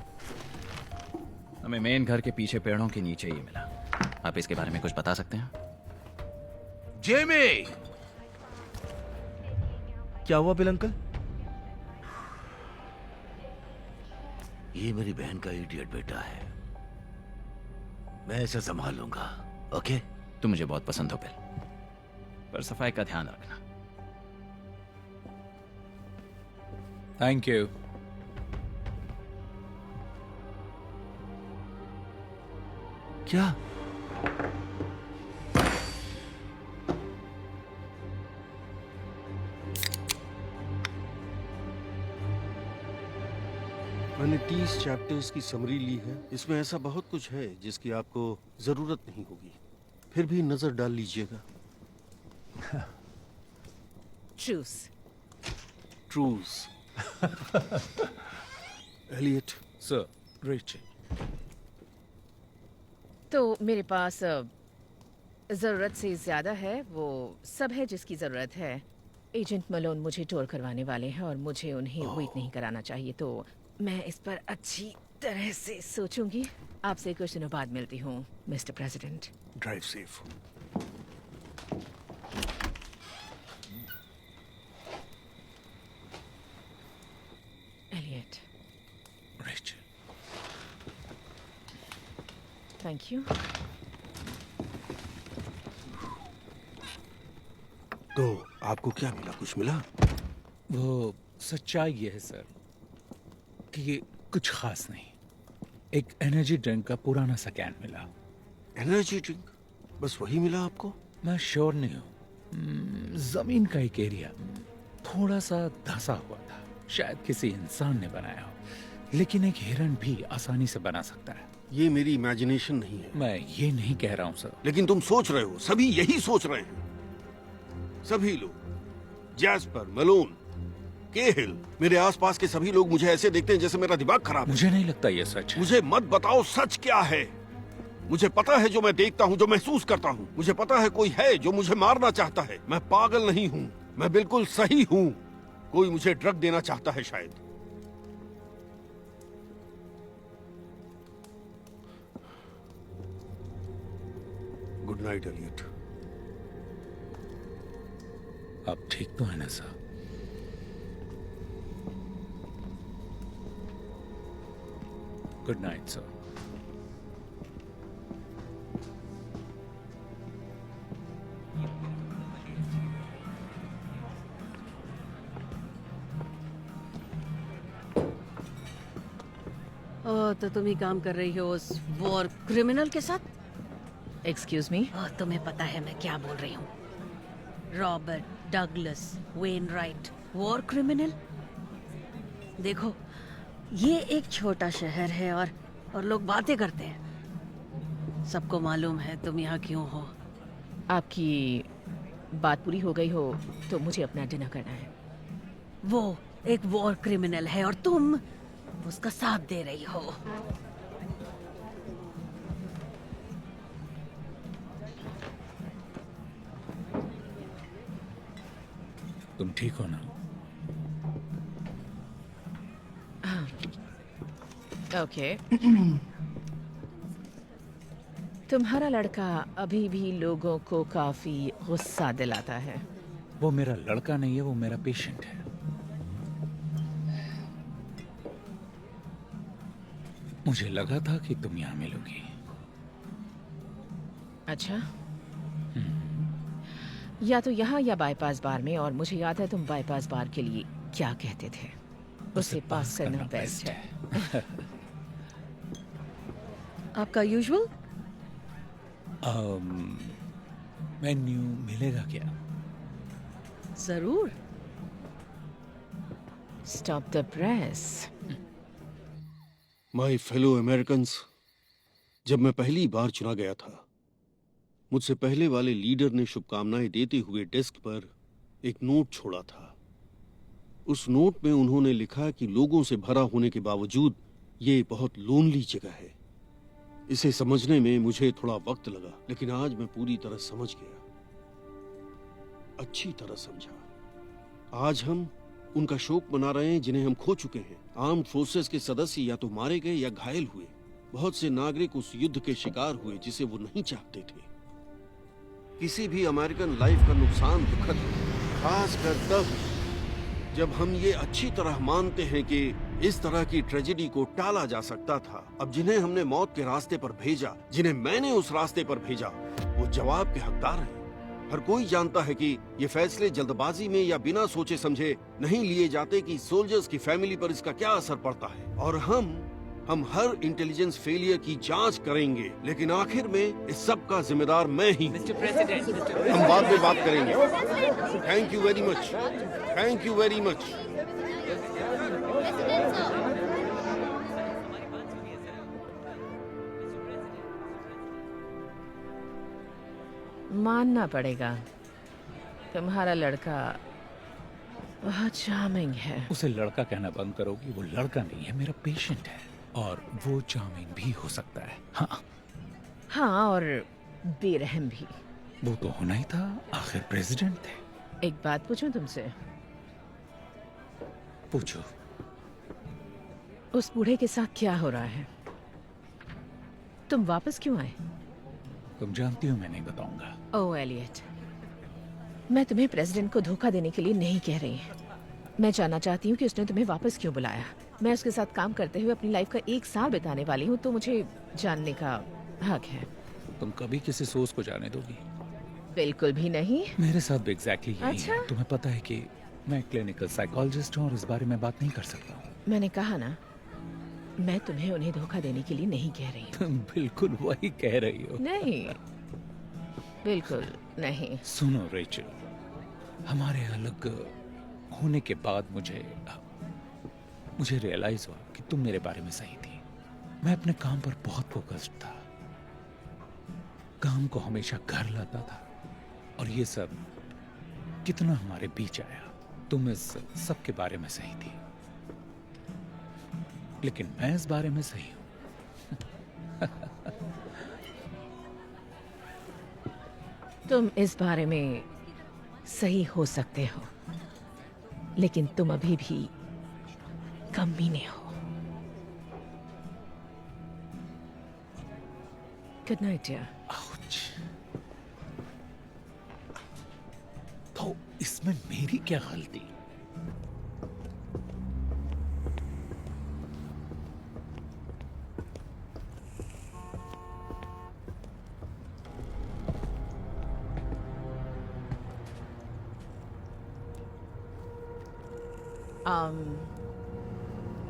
Speaker 2: हमें मेन घर के पीछे पेड़ों के नीचे ही मिला। आप इसके बारे में कुछ बता सकते हैं?
Speaker 5: जेमी!
Speaker 9: क्या हुआ बिल अंकल?
Speaker 5: ये मेरी बहन का इडियट बेटा है।
Speaker 10: मैं इसे संभाल लूंगा, ओके?
Speaker 2: तुम मुझे बहुत पसंद हो बिल, पर सफाई का ध्यान रखना।
Speaker 3: Thank you.
Speaker 10: क्या?
Speaker 1: मैंने 30 चैप्टर्स की समरी ली है। इसमें ऐसा बहुत कुछ है जिसकी आपको जरूरत नहीं होगी, फिर भी नजर डाल लीजिएगा।
Speaker 8: Truce.
Speaker 1: Truce. Elliot.
Speaker 3: Sir, Rachel.
Speaker 8: तो मेरे पास ज़रूरत से ज़्यादा है, वो सब है जिसकी ज़रूरत है। एजेंट मलोन मुझे टोर करवाने वाले हैं और मुझे उन्हें वेट नहीं कराना चाहिए, तो मैं इस पर अच्छी तरह से सोचूंगी। आपसे कुछ दिनों बाद मिलती हूँ, mister president.
Speaker 1: Drive safe.
Speaker 8: Elliot.
Speaker 3: Rachel.
Speaker 8: Thank you.
Speaker 1: तो आपको क्या मिला? कुछ मिला?
Speaker 3: वो सच्चाई ये है सर कि ये कुछ खास नहीं। एक एनर्जी ड्रिंक का पुराना सा कैन मिला।
Speaker 1: Energy drink? बस वही मिला आपको?
Speaker 3: मैं श्योर नहीं हूँ। जमीन का एक एरिया थोड़ा सा धंसा हुआ था, शायद किसी इंसान ने बनाया हो, लेकिन एक हिरन भी आसानी से बना सकता है।
Speaker 1: ये मेरी इमेजिनेशन नहीं है।
Speaker 3: मैं ये नहीं कह रहा हूँ सर।
Speaker 1: लेकिन तुम सोच रहे हो, सभी यही सोच रहे हैं। सभी लोग, जैस्पर, मलोन, केहिल, मेरे आसपास के सभी लोग मुझे ऐसे देखते हैं जैसे मेरा दिमाग खराब है।
Speaker 3: मुझे नहीं लगता ये सच है।
Speaker 1: मुझे मत बताओ सच क्या है। मुझे पता है जो मैं देखता हूँ, जो महसूस करता हूँ। मुझे पता है कोई है जो मुझे मारना चाहता है। मैं पागल नहीं हूँ, मैं बिल्कुल सही हूँ। कोई मुझे ड्रग देना चाहता है शायद। Good night Elliot.
Speaker 3: अब ठीक तो है ना सर? Good night sir.
Speaker 6: तो तुम ही काम कर रही हो उस वॉर क्रिमिनल के साथ?
Speaker 8: Excuse me.
Speaker 6: तुम्हें पता है मैं क्या बोल रही हूँ? Robert Douglas Wainwright, war criminal. देखो, ये एक छोटा शहर है और लोग बातें करते हैं। सबको मालूम है तुम यहाँ क्यों हो।
Speaker 8: आपकी बात पूरी हो गई हो तो मुझे अपना डिनर करना है।
Speaker 6: वो एक वॉर क्रिमिनल है और तुम उसका साथ दे रही हो।
Speaker 3: तुम ठीक हो ना?
Speaker 8: ओके। तुम्हारा लड़का अभी भी लोगों को काफी गुस्सा दिलाता है।
Speaker 3: वो मेरा लड़का नहीं है, वो मेरा पेशेंट है। मुझे लगा था कि तुम यहाँ मिलोगी।
Speaker 8: अच्छा, या तो यहाँ या बाईपास बार में। और मुझे याद है तुम बाईपास बार के लिए क्या कहते थे, उसे पास करना बेस्ट है।
Speaker 6: आपका यूजुअल
Speaker 3: मेन्यू मिलेगा क्या?
Speaker 6: जरूर।
Speaker 8: Stop the press.
Speaker 1: My fellow Americans, जब मैं पहली बार चुना गया था, मुझसे पहले वाले लीडर ने शुभकामनाएं देते हुए डेस्क पर एक नोट छोड़ा था। उस नोट में उन्होंने लिखा कि लोगों से भरा होने के बावजूद ये बहुत लोनली जगह है। इसे समझने में मुझे थोड़ा वक्त लगा, लेकिन आज मैं पूरी तरह समझ गया, अच्छी तरह समझा। आज हम उनका शोक मना रहे हैं जिन्हें हम खो चुके हैं। आर्म्ड फोर्सेस के सदस्य या तो मारे गए या घायल हुए। बहुत से नागरिक उस युद्ध के शिकार हुए जिसे वो नहीं चाहते थे। किसी भी अमेरिकन लाइफ का नुकसान दुखद है, खासकर तब जब हम ये अच्छी तरह मानते हैं कि इस तरह की ट्रेजेडी को टाला जा सकता था। अब जिन्हें हमने मौत के रास्ते पर भेजा, जिन्हें मैंने उस रास्ते पर भेजा, वो जवाब के हकदार हैं। हर कोई जानता है कि ये फैसले जल्दबाजी में या बिना सोचे समझे नहीं लिए जाते कि सोल्जर्स की फैमिली पर इसका क्या असर पड़ता है। और हम हर इंटेलिजेंस फेलियर की जांच करेंगे, लेकिन आखिर में इस सब का जिम्मेदार मैं ही हूँ। हम बाद में बात करेंगे। Thank you very much, thank you very much.
Speaker 8: मानना पड़ेगा, तुम्हारा लड़का बहुत चार्मिंग है।
Speaker 3: उसे लड़का कहना बंद करोगी? वो लड़का नहीं है, मेरा पेशेंट है, और वो चार्मिंग भी हो सकता है। हाँ
Speaker 8: हाँ, और बेरहम भी।
Speaker 3: वो तो होना ही था, आखिर प्रेसिडेंट थे।
Speaker 8: एक बात पूछूं तुमसे?
Speaker 3: पूछो।
Speaker 8: उस बूढ़े के साथ क्या हो रहा है? तुम वापस क्यों आए?
Speaker 3: तुम जानती हो मैं नहीं बताऊंगा।
Speaker 8: ओह एलियट, मैं तुम्हें प्रेसिडेंट को धोखा देने के लिए नहीं कह रही। मैं जानना चाहती हूँ कि उसने तुम्हें वापस क्यों बुलाया। मैं उसके साथ काम करते हुए अपनी लाइफ का 1 साल बिताने वाली हूँ, तो मुझे जानने का हक है।
Speaker 3: तुम कभी किसी सोच को जाने दोगी?
Speaker 8: बिल्कुल भी नहीं।
Speaker 3: मेरे साथ भी एग्जैक्टली यही
Speaker 8: अच्छा?
Speaker 3: है। तुम्हें पता है कि मैं क्लिनिकल साइकोलॉजिस्ट हूँ और इस बारे में बात नहीं कर सकता हूँ।
Speaker 8: मैंने कहा ना, मैं तुम्हें उन्हें धोखा देने के लिए नहीं कह रही हूँ।
Speaker 3: तुम बिल्कुल वही कह रही हो।
Speaker 8: नहीं, बिल्कुल नहीं।
Speaker 3: सुनो रेचल, हमारे अलग होने के बाद मुझे रियलाइज हुआ कि तुम मेरे बारे में सही थी। मैं अपने काम पर बहुत फोकस्ड था, काम को हमेशा घर लाता था, और ये सब कितना हमारे बीच आया। तुम इस सब के बारे में सही थी, लेकिन मैं इस बारे में सही हूं।
Speaker 8: तुम इस बारे में सही हो सकते हो, लेकिन तुम अभी भी कमीने हो। Good night dear.
Speaker 3: आउच। तो इसमें मेरी क्या गलती?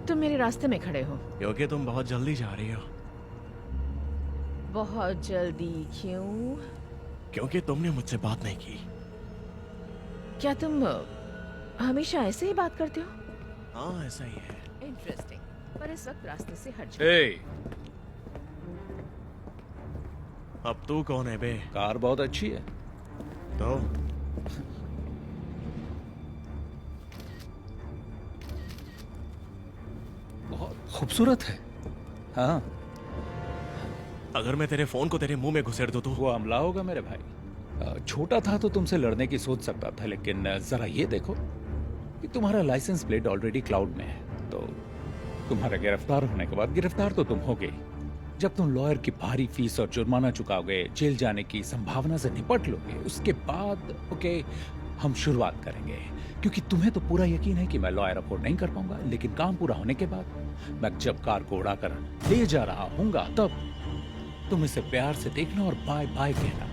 Speaker 8: तुम मेरे रास्ते में खड़े हो।
Speaker 9: क्योंकि तुम बहुत जल्दी जा रही हो।
Speaker 8: बहुत जल्दी क्यों?
Speaker 9: क्योंकि तुमने मुझसे बात नहीं की।
Speaker 8: क्या तुम हमेशा ऐसे ही बात करते हो?
Speaker 9: हाँ, ऐसा ही है।
Speaker 8: इंटरेस्टिंग, पर इस वक्त रास्ते से हट जाओ।
Speaker 3: ए,
Speaker 9: अब तू कौन है बे?
Speaker 3: कार बहुत अच्छी है।
Speaker 9: तो
Speaker 3: बहुत खूबसूरत है। हाँ,
Speaker 9: अगर मैं तेरे फोन को तेरे मुंह में घुसेड़ दूं तो?
Speaker 3: वो हमला होगा मेरे भाई। छोटा था तो तुमसे लड़ने की सोच सकता था, लेकिन जरा ये देखो कि तुम्हारा लाइसेंस प्लेट ऑलरेडी क्लाउड में है। तो तुम्हारा गिरफ्तार होने के बाद, गिरफ्तार तो तुम होगे, जब तुम लॉयर की भारी फीस और जुर्माना चुकाओगे, जेल जाने की संभावना से निपट लोगे, उसके बाद ओके हम शुरुआत करेंगे। क्योंकि तुम्हें तो पूरा यकीन है कि मैं लॉयर अफोर्ड नहीं कर पाऊंगा, लेकिन काम पूरा होने के बाद मैं जब कार को उड़ाकर ले जा रहा हूंगा, तब तुम इसे प्यार से देखना और बाय बाय कहना।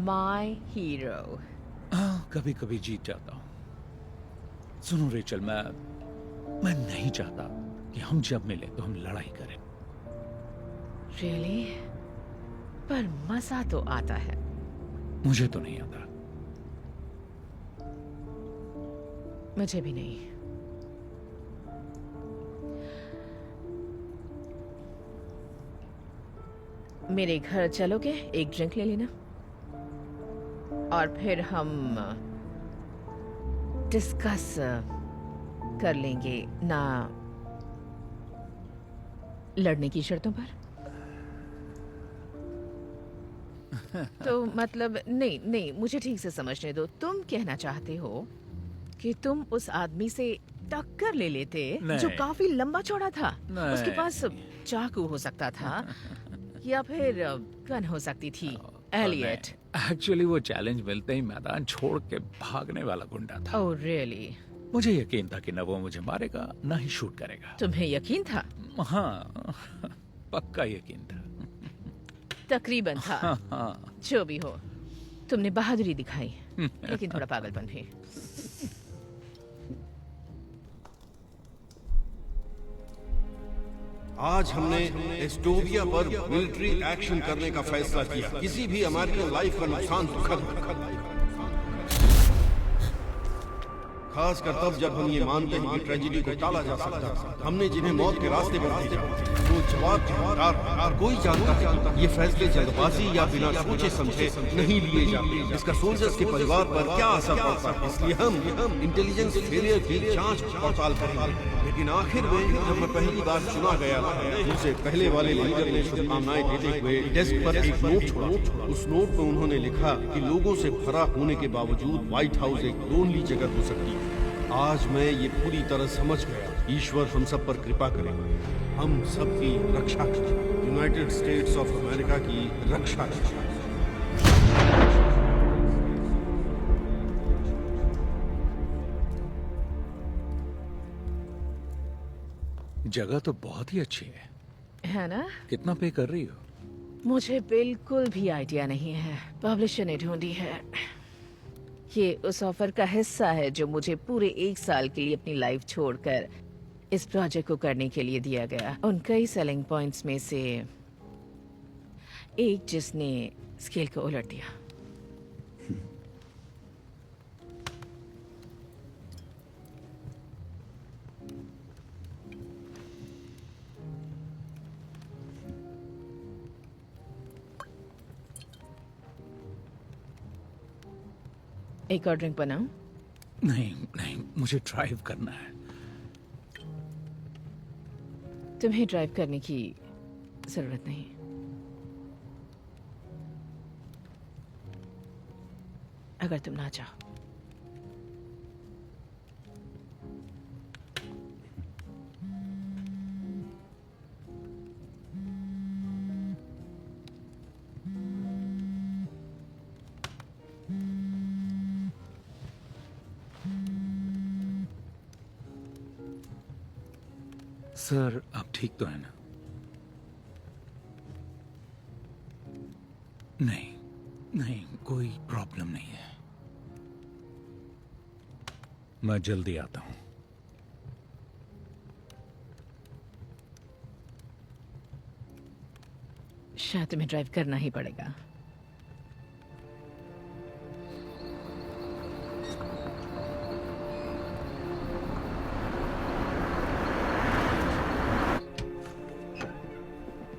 Speaker 8: My hero.
Speaker 3: हाँ, कभी कभी जीत जाता हूं। सुनो रेचल, मैं नहीं चाहता कि हम जब मिले तो हम लड़ाई करें।
Speaker 8: रियली? पर मजा तो आता है।
Speaker 3: मुझे तो नहीं आता।
Speaker 8: मुझे भी नहीं। मेरे घर चलोगे? एक ड्रिंक ले लेना और फिर हम डिस्कस कर लेंगे ना लड़ने की शर्तों पर? तो मतलब नहीं नहीं, मुझे ठीक से समझने दो। तुम कहना चाहते हो कि तुम उस आदमी से टक्कर ले लेते जो
Speaker 3: नहीं।
Speaker 8: काफी लंबा चौड़ा था?
Speaker 3: नहीं।
Speaker 8: उसके पास चाकू हो सकता था या फिर गन हो सकती थी। एलियट।
Speaker 3: एक्चुअली वो चैलेंज मिलते ही मैदान छोड़ के भागने वाला गुंडा था।
Speaker 8: Oh really?
Speaker 3: मुझे यकीन था कि न वो मुझे मारेगा न ही शूट करेगा।
Speaker 8: तुम्हें यकीन था?
Speaker 3: हाँ, पक्का यकीन था।
Speaker 8: तकरीबन था।
Speaker 3: हाँ।
Speaker 8: जो भी हो, तुमने बहादुरी दिखाई, लेकिन थोड़ा पागलपन भी।
Speaker 1: आज हमने एस्टोविया पर मिलिट्री एक्शन करने का फैसला किया। किसी भी अमेरिकन लाइफ का नुकसान दुखद, खासकर तब जब हम ये मानते हैं कि ट्रेजेडी को टाला जा सकता है। हमने जिन्हें मौत के रास्ते पर भेजा, वो जवाब कोई जानता है ये फैसले जल्दबाजी या बिना सोचे समझे नहीं लिए जाते। इसका सोल्जर्स के परिवार पर क्या असर पड़ता है, इसलिए हम इंटेलिजेंस फेलियर की जांच पड़ताल करेंगे। लेकिन आखिर में जब मैं पहली बार चुना गया था, मुझसे पहले वाले लीडर ने शुभकामनाएं देते हुए डेस्क पर एक नोट छोड़ा। उस नोट में उन्होंने लिखा कि लोगों से भरा होने के बावजूद व्हाइट हाउस एक लोनली जगह हो सकती है। आज मैं ये पूरी तरह समझ गया। ईश्वर हम सब पर कृपा करे, हम सबकी रक्षा करे, यूनाइटेड स्टेट्स ऑफ अमेरिका की रक्षा करे।
Speaker 3: जगह तो बहुत ही अच्छी
Speaker 8: है ना?
Speaker 3: कितना पे कर रही हो?
Speaker 8: मुझे बिल्कुल भी आइडिया नहीं है। पब्लिशर ने ढूंढी है। ये उस ऑफर का हिस्सा है जो मुझे पूरे 1 साल के लिए अपनी लाइफ छोड़कर इस प्रोजेक्ट को करने के लिए दिया गया। उन कई सेलिंग पॉइंट्स में से एक जिसने स्केल को उलट दिया। एक और ड्रिंक बनाऊं?
Speaker 3: नहीं नहीं, मुझे ड्राइव करना है।
Speaker 8: तुम्हें ड्राइव करने की जरूरत नहीं। अगर तुम ना चाहो।
Speaker 3: सर, आप ठीक तो है ना? नहीं नहीं, कोई प्रॉब्लम नहीं है। मैं जल्दी आता हूं।
Speaker 8: शायद तुम्हें ड्राइव करना ही पड़ेगा।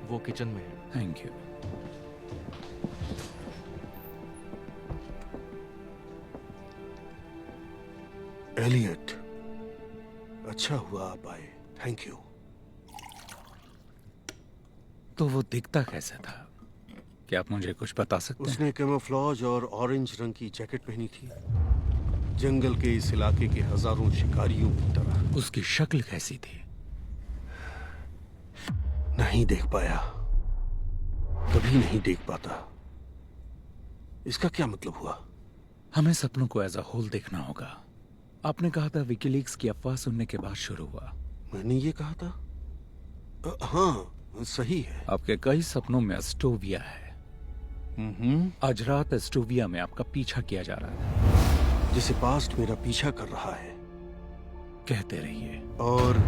Speaker 9: वो किचन में है।
Speaker 3: Thank you.
Speaker 1: एलियट, अच्छा हुआ आप आए। Thank you.
Speaker 3: तो वो दिखता कैसा था? क्या आप मुझे कुछ बता सकते हैं?
Speaker 1: उसने कैमोफ्लेज और ऑरेंज रंग की जैकेट पहनी थी, जंगल के इस इलाके के हजारों शिकारियों की तरह।
Speaker 3: उसकी शक्ल कैसी थी?
Speaker 1: नहीं देख पाया, कभी नहीं देख पाता। इसका क्या मतलब हुआ?
Speaker 3: हमें सपनों को एज अ होल देखना होगा। आपने कहा था विकीलीक्स की अफवाह सुनने के बाद शुरू हुआ।
Speaker 1: मैंने ये कहा था? हाँ, सही है।
Speaker 3: आपके कई सपनों में एस्टोविया है। आज रात एस्टोविया में आपका पीछा किया जा रहा है।
Speaker 1: जिसे पास्ट मेरा पीछा कर रहा है।
Speaker 3: कहते रहिए।
Speaker 1: और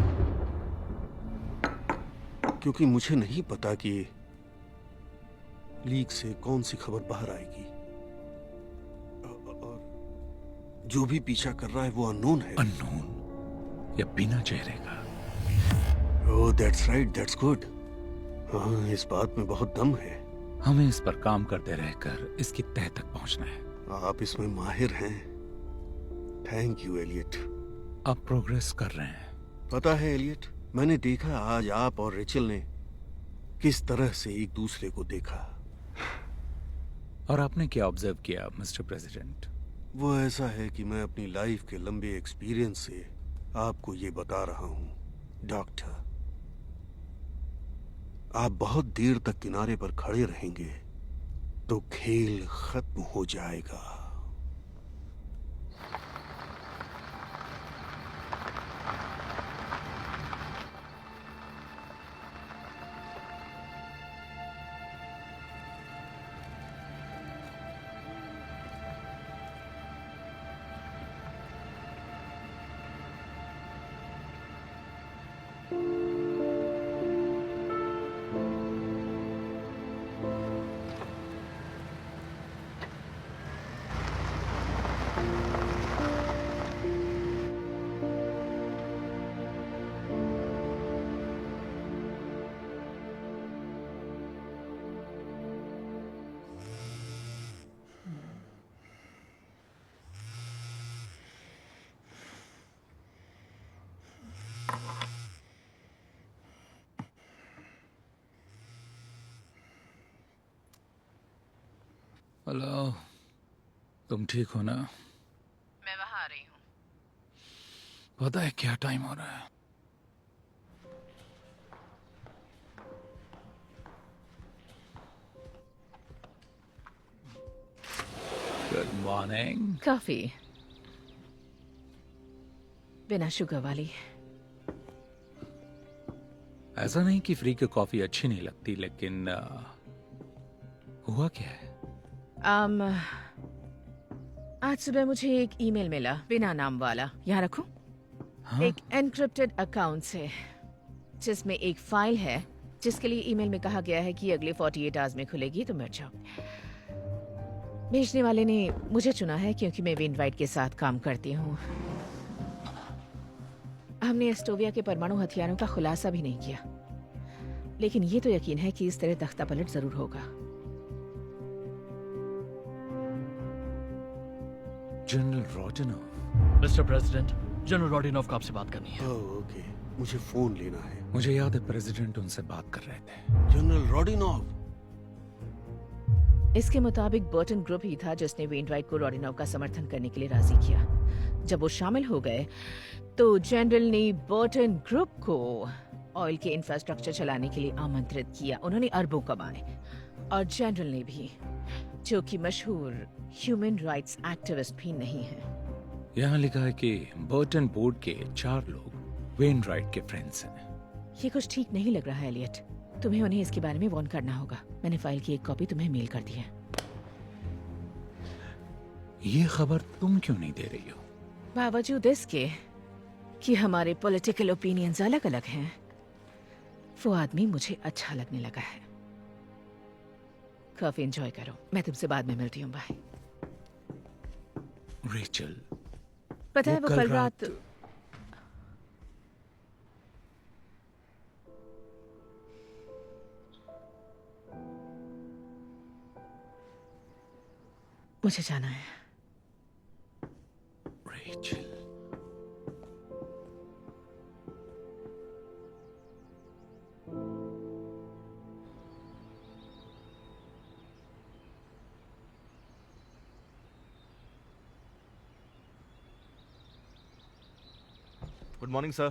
Speaker 1: क्योंकि मुझे नहीं पता कि लीक से कौन सी खबर बाहर आएगी, और जो भी पीछा कर रहा है वो अननोन है।
Speaker 3: अननोन या बिना चेहरे का।
Speaker 1: ओह, दैट्स राइट, दैट्स गुड। हाँ, इस बात में बहुत दम है।
Speaker 3: हमें इस पर काम करते रहकर इसकी तह तक पहुंचना है।
Speaker 1: आप इसमें माहिर हैं। Thank you Elliot.
Speaker 3: आप प्रोग्रेस कर रहे हैं।
Speaker 1: पता है एलियट, मैंने देखा आज आप और रेचल ने किस तरह से एक दूसरे को देखा।
Speaker 3: और आपने क्या ऑब्जर्व किया मिस्टर प्रेसिडेंट?
Speaker 1: वो ऐसा है कि मैं अपनी लाइफ के लंबे एक्सपीरियंस से आपको ये बता रहा हूं डॉक्टर, आप बहुत देर तक किनारे पर खड़े रहेंगे तो खेल खत्म हो जाएगा।
Speaker 3: हेलो, तुम ठीक हो ना?
Speaker 8: मैं वहाँ आ रही हूँ।
Speaker 3: पता है क्या टाइम हो रहा है? Good morning.
Speaker 8: कॉफी बिना शुगर वाली।
Speaker 3: ऐसा नहीं कि फ्री की कॉफी अच्छी नहीं लगती, लेकिन हुआ क्या है?
Speaker 8: आज सुबह मुझे एक ईमेल मिला बिना नाम वाला। यहाँ रखूं?
Speaker 3: हाँ?
Speaker 8: एक एनक्रिप्टेड अकाउंट से, जिसमें एक फाइल है जिसके लिए ईमेल में कहा गया है कि अगले 48 आवर्स में खुलेगी, तो मर जाओ। भेजने वाले ने मुझे चुना है क्योंकि मैं वेनराइट के साथ काम करती हूँ। हमने एस्टोविया के परमाणु हथियारों का खुलासा भी नहीं किया, लेकिन ये तो यकीन है कि इस तरह तख्ता पलट जरूर होगा।
Speaker 3: जनरल रोडिनोव।
Speaker 5: मिस्टर प्रेसिडेंट, जनरल रोडिनोव का आपसे बात करनी है।
Speaker 1: ओके, मुझे फोन लेना है।
Speaker 3: मुझे याद है प्रेसिडेंट उनसे बात कर रहे थे।
Speaker 1: जनरल रोडिनोव।
Speaker 8: इसके मुताबिक बर्टन ग्रुप ही था जिसने वेनराइट को रोडिनोव का समर्थन करने के लिए राजी किया। जब वो शामिल हो गए तो जनरल ने बर्टन ग्रुप को ऑयल के इंफ्रास्ट्रक्चर चलाने के लिए आमंत्रित किया। उन्होंने अरबों कमाए, और जनरल ने भी, जो कि मशहूर ह्यूमन राइट्स एक्टिविस्ट भी नहीं है।
Speaker 3: यहाँ लिखा है कि बर्टन बोर्ड के 4 लोग वेनराइट के फ्रेंड्स हैं।
Speaker 8: ये कुछ ठीक नहीं लग रहा है एलियट। तुम्हें उन्हें इसके बारे में वार्न करना होगा। मैंने फाइल की एक कॉपी तुम्हें मेल कर दी है।
Speaker 3: ये खबर तुम क्यों नहीं दे रही हो?
Speaker 8: बावजूद इसके कि हमारे पॉलिटिकल ओपिनियंस अलग अलग हैं, वो आदमी मुझे अच्छा लगने लगा है। काफी एंजॉय करो, मैं तुमसे बाद में मिलती हूँ। बाय।
Speaker 3: रेचल,
Speaker 8: पता है वो कल रात मुझे जाना है।
Speaker 3: Rachel,
Speaker 9: good morning sir.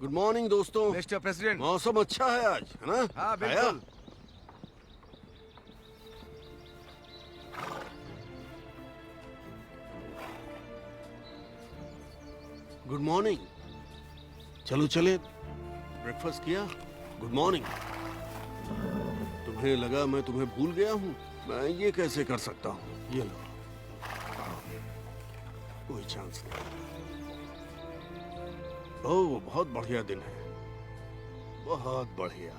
Speaker 1: Good morning दोस्तों।
Speaker 10: Mister president.
Speaker 1: मौसम अच्छा है आज, है ना?
Speaker 10: हाँ, बिल्कुल।
Speaker 1: आया? Good morning. चलो चले, ब्रेकफास्ट किया? Good morning. तुम्हें लगा मैं तुम्हें भूल गया हूँ? मैं ये कैसे कर सकता हूँ? ये लो, कोई चांस नहीं। ओह, बहुत बढ़िया दिन है, बहुत बढ़िया।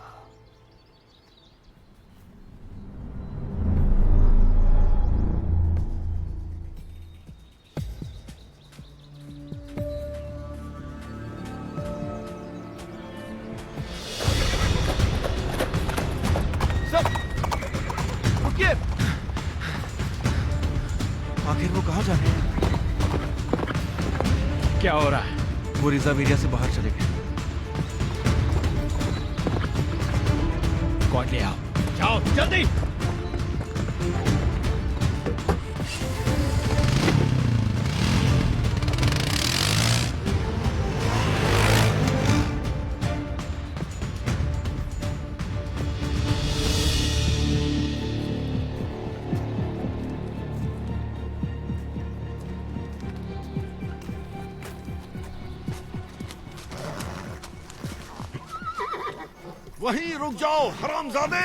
Speaker 9: रुकिए। आखिर वो कहाँ जा रहे हैं?
Speaker 3: क्या हो रहा है?
Speaker 9: वो रिजर्व एरिया से बाहर चले गए।
Speaker 3: स्क्वाड ले आओ। जाओ जल्दी।
Speaker 1: वहीं रुक जाओ हरामजादे।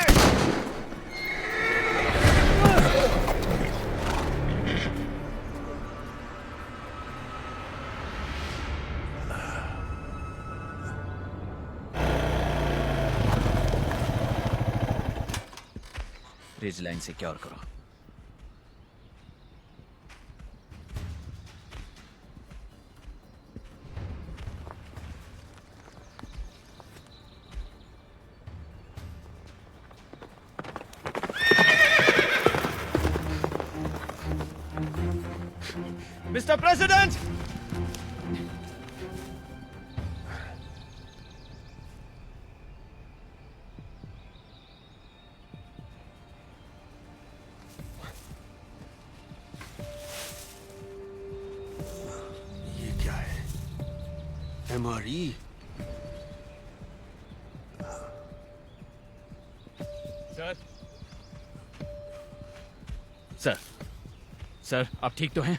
Speaker 2: रिज लाइन सिक्योर करो।
Speaker 9: मिस्टर प्रेसिडेंट,
Speaker 1: ये क्या है? MRE?
Speaker 3: सर, सर, सर, आप ठीक तो हैं?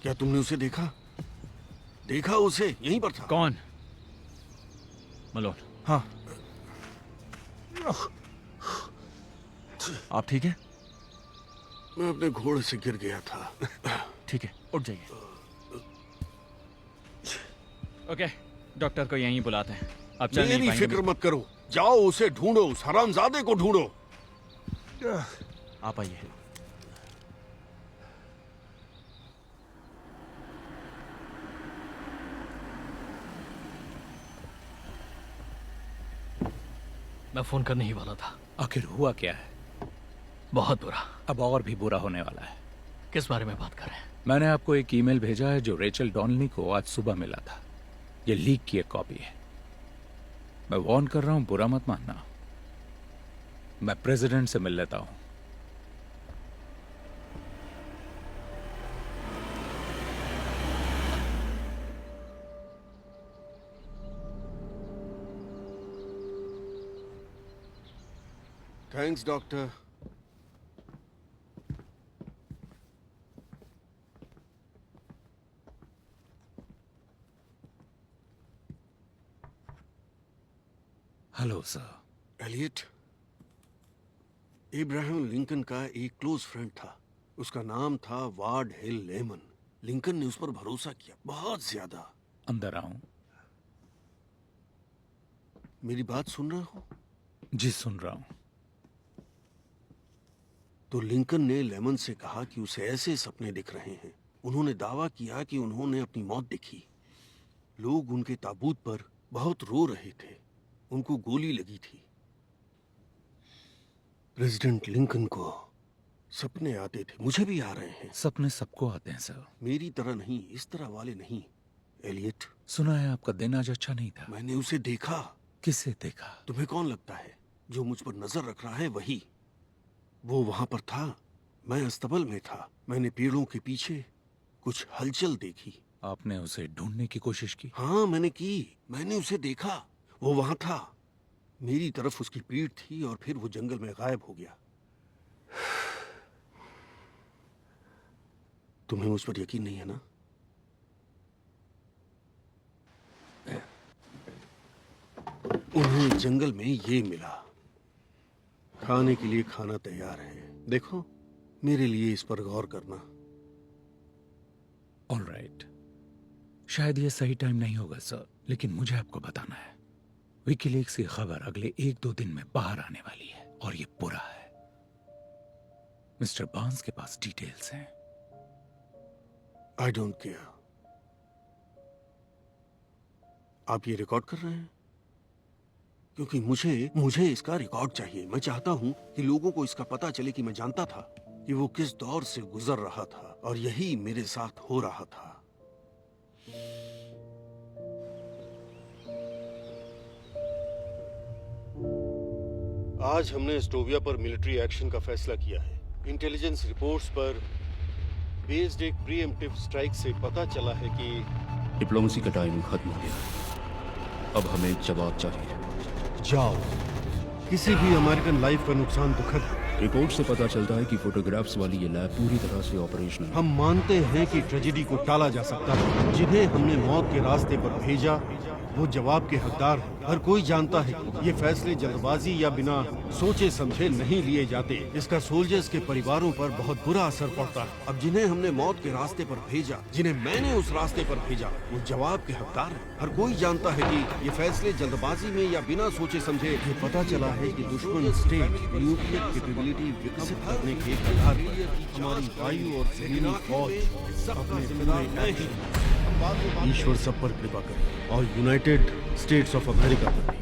Speaker 1: क्या तुमने उसे देखा? देखा उसे? यहीं पर था।
Speaker 3: कौन? मलोन।
Speaker 9: हाँ। आप ठीक है?
Speaker 1: मैं अपने घोड़े से गिर गया था।
Speaker 3: ठीक है, उठ जाइए। ओके, डॉक्टर को यहीं बुलाते हैं। अब चल नहीं
Speaker 1: मेरी
Speaker 3: पाएंगे।
Speaker 1: फिक्र मत करो, जाओ उसे ढूंढो, उस हरामजादे को ढूंढो।
Speaker 9: आप आइए।
Speaker 5: मैं फोन करने ही वाला था।
Speaker 3: आखिर हुआ क्या है?
Speaker 5: बहुत बुरा।
Speaker 3: अब और भी बुरा होने वाला है।
Speaker 5: किस बारे में बात कर रहे हैं?
Speaker 3: मैंने आपको एक ईमेल भेजा है जो रेचल डॉनली को आज सुबह मिला था। ये लीक की एक कॉपी है। मैं वार्न कर रहा हूं, बुरा मत मानना। मैं प्रेसिडेंट से मिल लेता हूं।
Speaker 1: Thanks doctor.
Speaker 3: Hello sir.
Speaker 1: Elliot, Abraham Lincoln का एक क्लोज फ्रेंड था। उसका नाम था वार्ड हिल लेमन। लिंकन ने उस पर भरोसा किया, बहुत ज्यादा।
Speaker 3: अंदर आऊं?
Speaker 1: मेरी बात सुन रहे हो?
Speaker 3: जी सुन रहा हूं।
Speaker 1: तो लिंकन ने लेमन से कहा कि उसे ऐसे सपने दिख रहे हैं। उन्होंने दावा किया कि उन्होंने अपनी मौत देखी। लोग उनके ताबूत पर बहुत रो रहे थे। उनको गोली लगी थी। प्रेसिडेंट लिंकन को सपने आते थे, मुझे भी आ रहे हैं।
Speaker 3: सपने सबको आते हैं सर।
Speaker 1: मेरी तरह नहीं, इस तरह वाले नहीं। एलियट,
Speaker 3: सुना है आपका दिन आज अच्छा नहीं था।
Speaker 1: मैंने उसे देखा।
Speaker 3: किसे देखा?
Speaker 1: तुम्हें कौन लगता है? जो मुझ पर नजर रख रहा है वही। वो वहां पर था, मैं अस्तबल में था। मैंने पेड़ों के पीछे कुछ हलचल देखी।
Speaker 3: आपने उसे ढूंढने की कोशिश की?
Speaker 1: हाँ मैंने की। मैंने उसे देखा, वो वहां था। मेरी तरफ उसकी पीठ थी और फिर वो जंगल में गायब हो गया। तुम्हें मुझ पर यकीन नहीं है ना? उन्हें जंगल में ये मिला। खाने के लिए खाना तैयार है। देखो, मेरे लिए इस पर गौर करना।
Speaker 3: ऑलराइट, शायद ये सही टाइम नहीं होगा सर, लेकिन मुझे आपको बताना है। विकीलीक्स की खबर अगले 1-2 दिन में बाहर आने वाली है और ये बुरा है। मिस्टर बार्न्स के पास डिटेल्स हैं।
Speaker 1: I don't care. आप ये रिकॉर्ड कर रहे हैं? क्योंकि मुझे इसका रिकॉर्ड चाहिए। मैं चाहता हूं कि लोगों को इसका पता चले कि मैं जानता था कि वो किस दौर से गुजर रहा था और यही मेरे साथ हो रहा था। आज हमने एस्टोविया पर मिलिट्री एक्शन का फैसला किया है। इंटेलिजेंस रिपोर्ट्स पर बेस्ड एक प्रीएम्प्टिव स्ट्राइक से पता चला है कि
Speaker 4: डिप्लोमेसी का टाइम खत्म हो गया। अब हमें जवाब चाहिए।
Speaker 1: जाओ, किसी भी अमेरिकन लाइफ का नुकसान दुखद है।
Speaker 4: रिपोर्ट से पता चलता है कि फोटोग्राफ्स वाली ये लैब पूरी तरह से ऑपरेशनल है।
Speaker 1: हम मानते हैं कि ट्रेजेडी को टाला जा सकता है। जिन्हें हमने मौत के रास्ते पर भेजा वो जवाब के हकदार हैं। हर कोई जानता है कि ये फैसले जल्दबाजी या बिना सोचे समझे नहीं लिए जाते। इसका सोल्जर्स के परिवारों पर बहुत बुरा असर पड़ता है। अब जिन्हें हमने मौत के रास्ते पर भेजा, जिन्हें मैंने उस रास्ते पर भेजा, वो जवाब के हकदार हैं। हर कोई जानता है कि ये फैसले जल्दबाजी में या बिना सोचे समझे। ये पता चला है कि दुश्मन स्टेट न्यूक्लियर कैपेबिलिटी विकसित करने के आधार पर हमारी वायु और जमीनी फौज अपने पूरे ईश्वर सब पर कृपा करे और यूनाइटेड स्टेट्स ऑफ अमेरिका पर भी।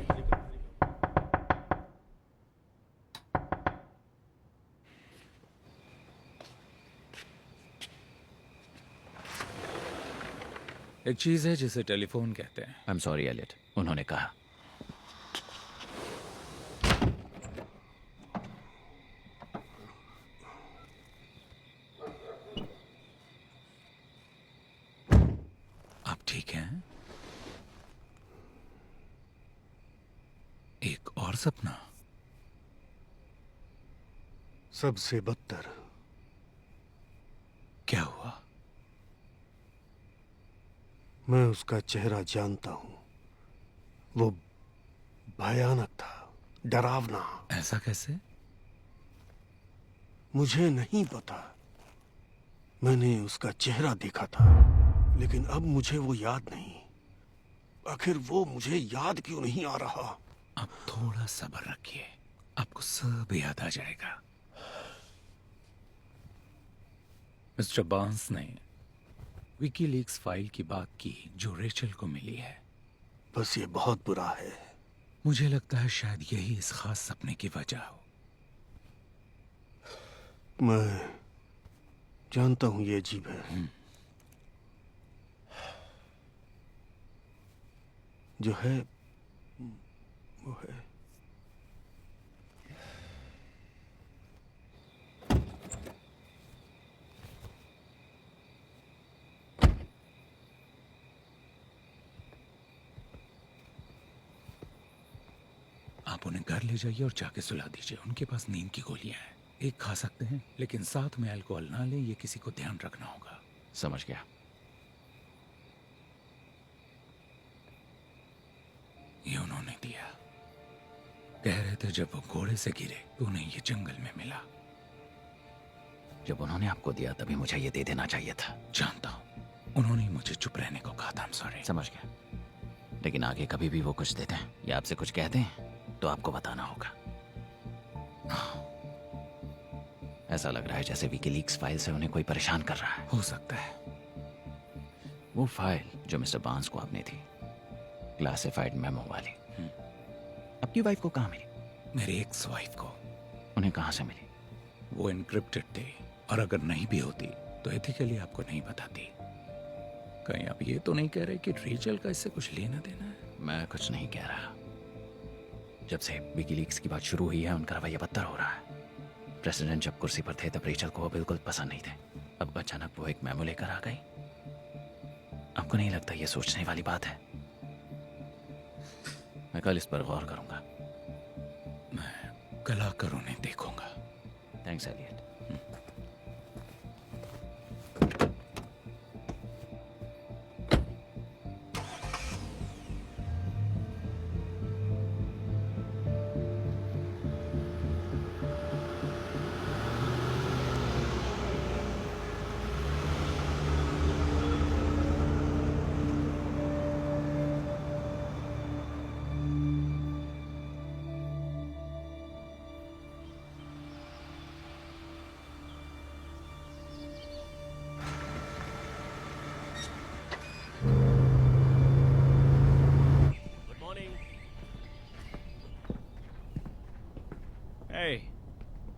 Speaker 3: एक चीज है जिसे टेलीफोन कहते हैं।
Speaker 2: आई एम सॉरी एलियट, उन्होंने कहा।
Speaker 3: आप ठीक हैं? एक और सपना?
Speaker 1: सबसे बदतर।
Speaker 3: क्या हुआ?
Speaker 1: मैं उसका चेहरा जानता हूं। वो भयानक था, डरावना।
Speaker 3: ऐसा कैसे?
Speaker 1: मुझे नहीं पता। मैंने उसका चेहरा देखा था, लेकिन अब मुझे वो याद नहीं। आखिर वो मुझे याद क्यों नहीं आ रहा?
Speaker 3: आप थोड़ा सब्र रखिए, आपको सब याद आ जाएगा। मिस्टर बांस ने विकीलीक्स फाइल की बात की जो रेचल को मिली है।
Speaker 1: बस ये बहुत बुरा है।
Speaker 3: मुझे लगता है शायद यही इस खास सपने की वजह हो।
Speaker 1: मैं जानता हूं ये अजीब है। जो है वो है।
Speaker 3: आप उन्हें घर ले जाइए और जाके सुला दीजिए। उनके पास नींद की गोलियां हैं, एक खा सकते हैं, लेकिन साथ में अल्कोहल ना लें। ये किसी को ध्यान रखना होगा।
Speaker 2: समझ गया।
Speaker 3: ये उन्होंने दिया। कह रहे थे जब वो घोड़े से गिरे तो उन्हें ये जंगल में मिला।
Speaker 2: जब उन्होंने आपको दिया तभी मुझे ये दे देना चाहिए था।
Speaker 3: जानता हूं, उन्होंने मुझे चुप रहने को कहा था। I'm sorry।
Speaker 2: समझ गया, लेकिन आगे कभी भी वो कुछ देते हैं या आपसे कुछ कहते हैं तो आपको बताना होगा। ऐसा लग रहा है जैसे विकीलीक्स फाइल से उन्हें कोई परेशान कर रहा है।
Speaker 3: हो सकता है।
Speaker 2: वो फाइल जो मिस्टर बांस को आपने थी, क्लासिफाइड मेमो वाली, आपकी वाइफ को कहाँ मिली?
Speaker 3: मेरी एक्स वाइफ को।
Speaker 2: उन्हें कहाँ से मिली?
Speaker 3: वो इनक्रिप्टेड थी, और अगर नहीं भी होती तो एथिकली आपको नहीं बताती। कहीं आप ये तो नहीं कह रहे कि रेचल का इससे कुछ लेना देना है?
Speaker 2: मैं कुछ नहीं कह रहा। जब से विकीलीक्स की बात शुरू हुई है उनका रवैया बदतर हो रहा है। प्रेसिडेंट जब कुर्सी पर थे तब रेचल को वो बिल्कुल पसंद नहीं थे। अब अचानक वो एक मेमो लेकर आ गई। आपको नहीं लगता ये सोचने वाली बात है? मैं कल इस पर गौर करूंगा।
Speaker 3: मैं कल आकर उन्हें देखूंगा।
Speaker 2: Thanks Elliot.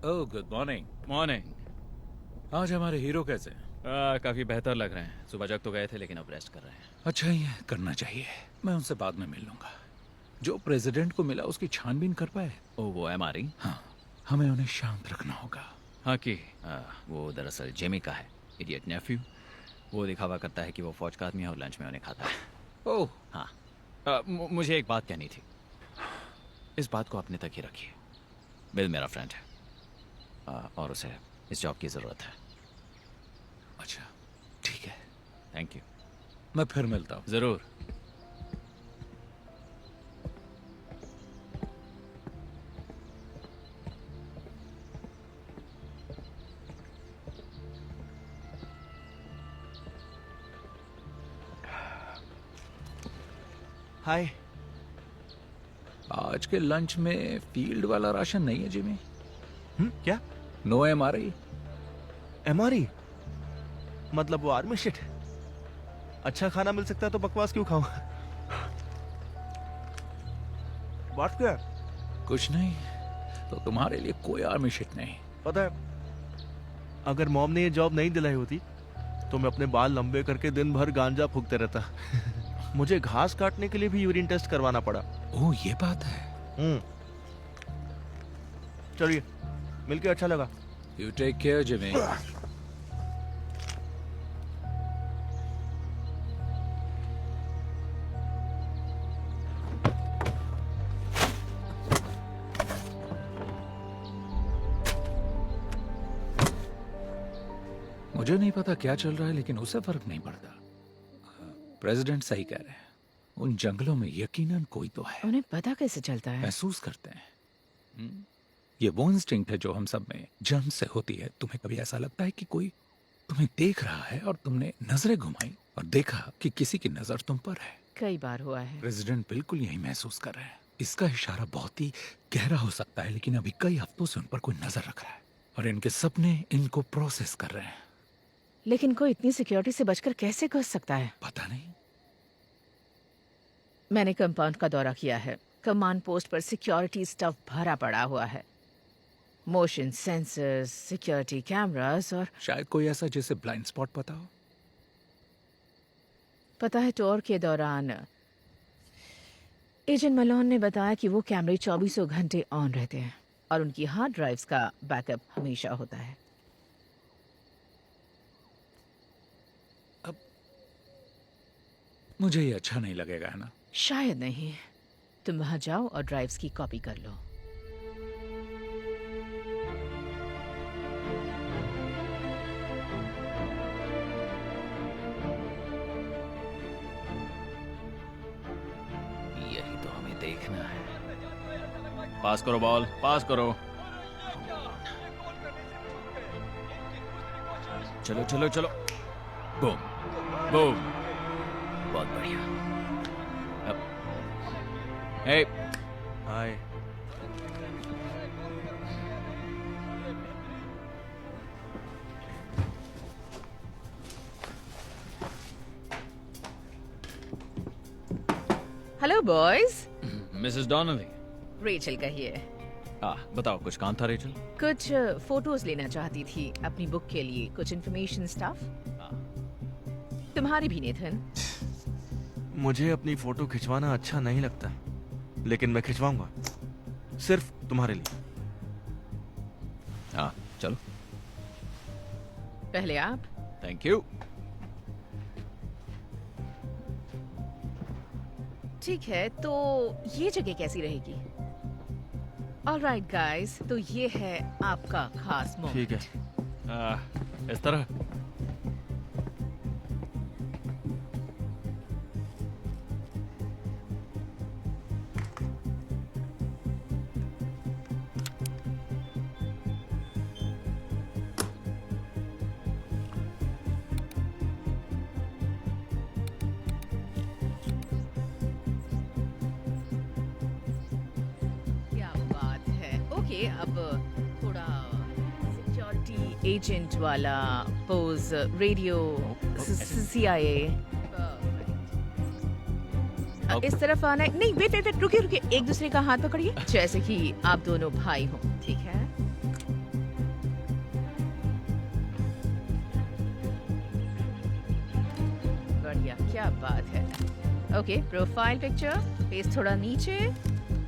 Speaker 3: Oh good morning.
Speaker 2: Morning.
Speaker 3: आज हमारे हीरो कैसे हैं?
Speaker 2: काफी बेहतर लग रहे हैं। सुबह जग तो गए थे लेकिन अब रेस्ट कर रहे हैं।
Speaker 3: अच्छा ही है, करना चाहिए। मैं उनसे बाद में मिल लूंगा। जो प्रेसिडेंट को मिला उसकी छानबीन कर पाए?
Speaker 2: ओ वो MRE?
Speaker 3: हाँ, हमें उन्हें शांत रखना होगा।
Speaker 2: हाँ कि वो दरअसल जेमी का है, इडियट नेफ्यू। वो दिखावा करता है कि वो फौज का आदमी है और लंच में उन्हें खाता है।
Speaker 3: ओह,
Speaker 2: हाँ। मुझे एक बात कहनी थी, इस बात को अपने तक ही रखिए। बिल मेरा फ्रेंड है और उसे इस जॉब की ज़रूरत है।
Speaker 3: अच्छा, ठीक है।
Speaker 2: Thank you.
Speaker 3: मैं फिर मिलता हूँ।
Speaker 2: ज़रूर।
Speaker 9: हाय।
Speaker 3: आज के लंच में फील्ड वाला राशन नहीं है जिमी।
Speaker 9: क्या?
Speaker 3: No MRE।
Speaker 9: MRE मतलब वो आर्मी शिट? अच्छा खाना मिल सकता है तो बकवास क्यों खाऊं? बात क्या?
Speaker 3: कुछ नहीं, तो तुम्हारे लिए कोई आर्मी शिट नहीं।
Speaker 9: पता है, अगर मॉम ने ये जॉब नहीं दिलाई होती तो मैं अपने बाल लंबे करके दिन भर गांजा फूकते रहता। मुझे घास काटने के लिए भी यूरिन टेस्ट करवाना पड़ा।
Speaker 3: ओह, ये बात है।
Speaker 9: चलिए, मिलके अच्छा लगा।
Speaker 3: You take care Jimmy. मुझे नहीं पता क्या चल रहा है, लेकिन उसे फर्क नहीं पड़ता। प्रेसिडेंट सही कह रहे हैं, उन जंगलों में यकीनन कोई तो है।
Speaker 8: उन्हें पता कैसे चलता है?
Speaker 3: महसूस करते हैं। ये वो इंस्टिंक्ट है जो हम सब में जन्म से होती है। तुम्हें कभी ऐसा लगता है कि कोई तुम्हें देख रहा है और तुमने नजरें घुमाई और देखा कि किसी की नजर तुम पर है?
Speaker 8: कई बार हुआ है।
Speaker 3: प्रेसिडेंट बिल्कुल यही महसूस कर रहे हैं। इसका इशारा बहुत ही गहरा हो सकता है, लेकिन अभी कई हफ्तों से उन पर कोई नजर रख रहा है और इनके सपने इनको प्रोसेस कर रहे हैं।
Speaker 8: लेकिन कोई इतनी सिक्योरिटी से बचकर कैसे घुस सकता है?
Speaker 3: पता नहीं।
Speaker 8: मैंने कंपाउंड का दौरा किया है। कमांड पोस्ट पर सिक्योरिटी स्टफ भरा पड़ा हुआ है। मोशन सेंसर्स, सिक्योरिटी कैमरास और
Speaker 3: शायद कोई ऐसा जिसे ब्लाइंड स्पॉट पता हो।
Speaker 8: पता है, टूर के दौरान एजेंट मलोन ने बताया कि वो कैमरे 24 घंटे ऑन रहते हैं और उनकी हार्ड ड्राइव्स का बैकअप हमेशा होता है।
Speaker 3: अब मुझे ये अच्छा नहीं लगेगा, है ना?
Speaker 8: शायद नहीं। तुम वहां जाओ और ड्राइव्स की कॉपी कर लो।
Speaker 2: यही तो हमें देखना है। पास करो बॉल, पास करो। चलो चलो चलो। Boom boom. बहुत बढ़िया। अब hey
Speaker 9: hi.
Speaker 8: Hello boys.
Speaker 2: Mrs Donnelly.
Speaker 8: Rachel कहिए।
Speaker 2: बताओ, कुछ काम था रेचल?
Speaker 8: कुछ फोटोज लेना चाहती थी अपनी बुक के लिए, कुछ इन्फॉर्मेशन स्टफ। तुम्हारी भी नेथन।
Speaker 9: मुझे अपनी फोटो खिंचवाना अच्छा नहीं लगता, लेकिन मैं खिंचवाऊंगा, सिर्फ तुम्हारे लिए।
Speaker 2: चलो।
Speaker 8: पहले आप।
Speaker 2: Thank you.
Speaker 8: ठीक है, तो ये जगह कैसी रहेगी? ऑलराइट गाइस, तो ये है आपका खास मोमेंट।
Speaker 9: ठीक है।
Speaker 2: इस तरह।
Speaker 8: क्या बात है। ओके, अब थोड़ा सिक्योरिटी एजेंट वाला पोज, रेडियो, CIA। इस तरफ आना है। नहीं, वेट वेट वेट, रुकिए रुकिए, एक दूसरे का हाथ पकड़िए जैसे कि आप दोनों भाई हो। ठीक है? बढ़िया, क्या बात है। ओके, प्रोफाइल पिक्चर, फेस थोड़ा नीचे,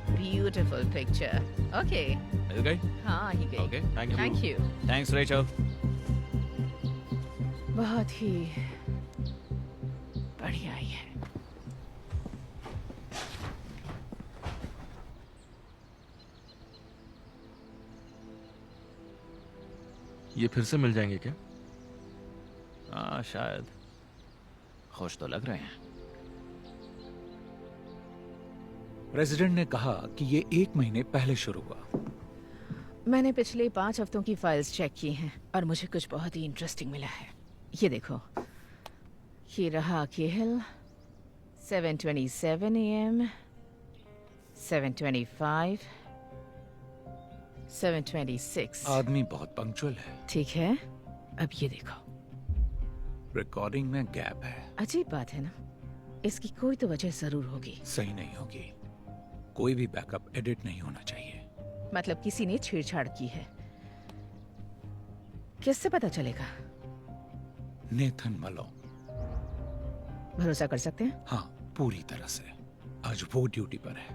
Speaker 8: ब्यूटीफुल पिक्चर। ओके,
Speaker 2: मिल गई?
Speaker 8: हाँ ही गई।
Speaker 2: Okay, thank you.
Speaker 8: Thank you.
Speaker 2: Thanks Rachel.
Speaker 8: बहुत ही बढ़िया ही है।
Speaker 9: ये फिर से मिल जाएंगे क्या?
Speaker 2: हाँ शायद। खुश तो लग रहे हैं।
Speaker 3: प्रेसिडेंट ने कहा कि ये 1 महीने पहले शुरू हुआ।
Speaker 8: मैंने पिछले 5 हफ्तों की फाइल्स चेक की हैं और मुझे कुछ बहुत ही इंटरेस्टिंग मिला है। ये देखो, ये रहा केहल, 7:27 AM, 7:25, 7:26।
Speaker 3: आदमी बहुत पंक्चुअल है।
Speaker 8: ठीक है, अब ये देखो।
Speaker 3: रिकॉर्डिंग में गैप है।
Speaker 8: अजीब बात है ना, इसकी कोई तो वजह जरूर होगी।
Speaker 3: सही नहीं होगी। कोई भी बैकअप एडिट नहीं होना चाहिए।
Speaker 8: मतलब किसी ने छेड़छाड़ की है। किससे पता चलेगा?
Speaker 3: नेथन मलो।
Speaker 8: भरोसा कर सकते हैं?
Speaker 3: हाँ, पूरी तरह से। आज वो ड्यूटी पर है,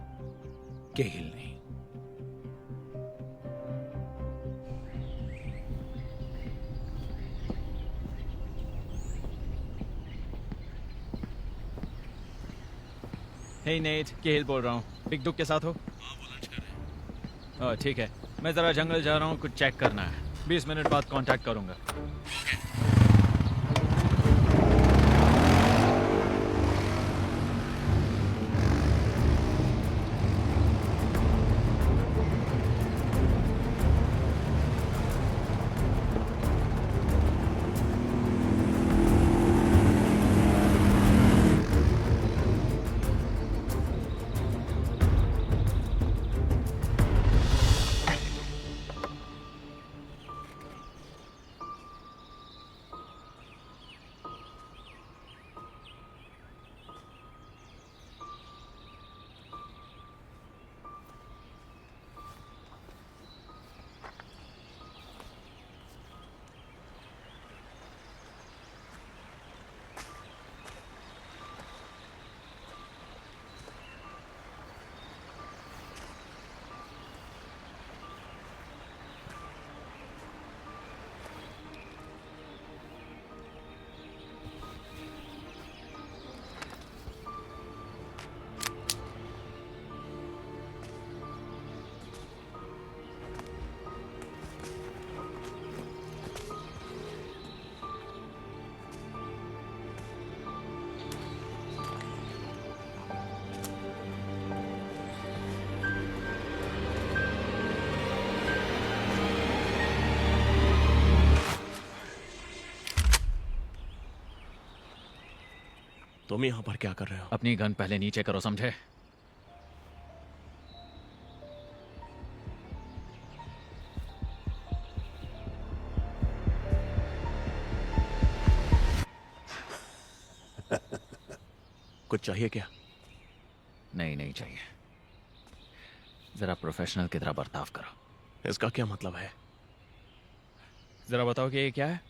Speaker 3: केहिल नहीं।
Speaker 2: हे नेट, केहिल बोल रहा हूँ। बिग दुख के साथ हो?
Speaker 9: हाँ, वो लंच कर रहे हैं।
Speaker 2: ठीक है, मैं ज़रा जंगल जा रहा हूँ, कुछ चेक करना है। 20 मिनट बाद कांटेक्ट करूँगा।
Speaker 9: तुम यहाँ पर क्या कर रहे हो?
Speaker 2: अपनी गन पहले नीचे करो, समझे?
Speaker 9: कुछ चाहिए क्या?
Speaker 2: नहीं, नहीं चाहिए। जरा प्रोफेशनल की तरह बर्ताव करो।
Speaker 9: इसका क्या मतलब है?
Speaker 2: जरा बताओ कि ये क्या है?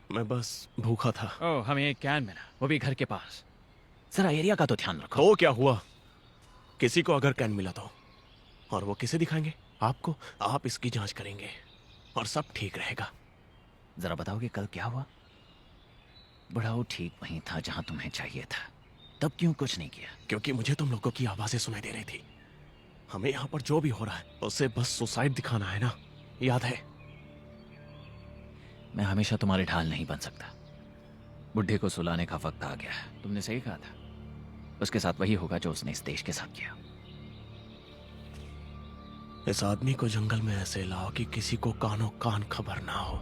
Speaker 9: मैं बस भूखा था।
Speaker 2: ओह, हमें एक कैन मिला, वो भी घर के पास। जरा एरिया का तो ध्यान रखो।
Speaker 9: तो क्या हुआ? किसी को अगर कैन मिला तो, और वो किसे दिखाएंगे? आपको। आप इसकी जांच करेंगे और सब ठीक रहेगा।
Speaker 2: जरा बताओगे कल क्या हुआ? बुढ़ाऊ ठीक वहीं था जहां तुम्हें चाहिए था, तब क्यों कुछ नहीं किया?
Speaker 9: क्योंकि मुझे तुम लोगों की आवाजें सुनाई दे रही थी। हमें यहाँ पर जो भी हो रहा है उससे बस सुसाइड दिखाना है ना, याद है?
Speaker 2: मैं हमेशा तुम्हारे ढाल नहीं बन सकता। बुढ़े को सुलाने का वक्त आ गया है। तुमने सही कहा था, उसके साथ वही होगा जो उसने इस देश के साथ किया।
Speaker 9: इस आदमी को जंगल में ऐसे लाओ कि किसी को कानों कान खबर ना हो।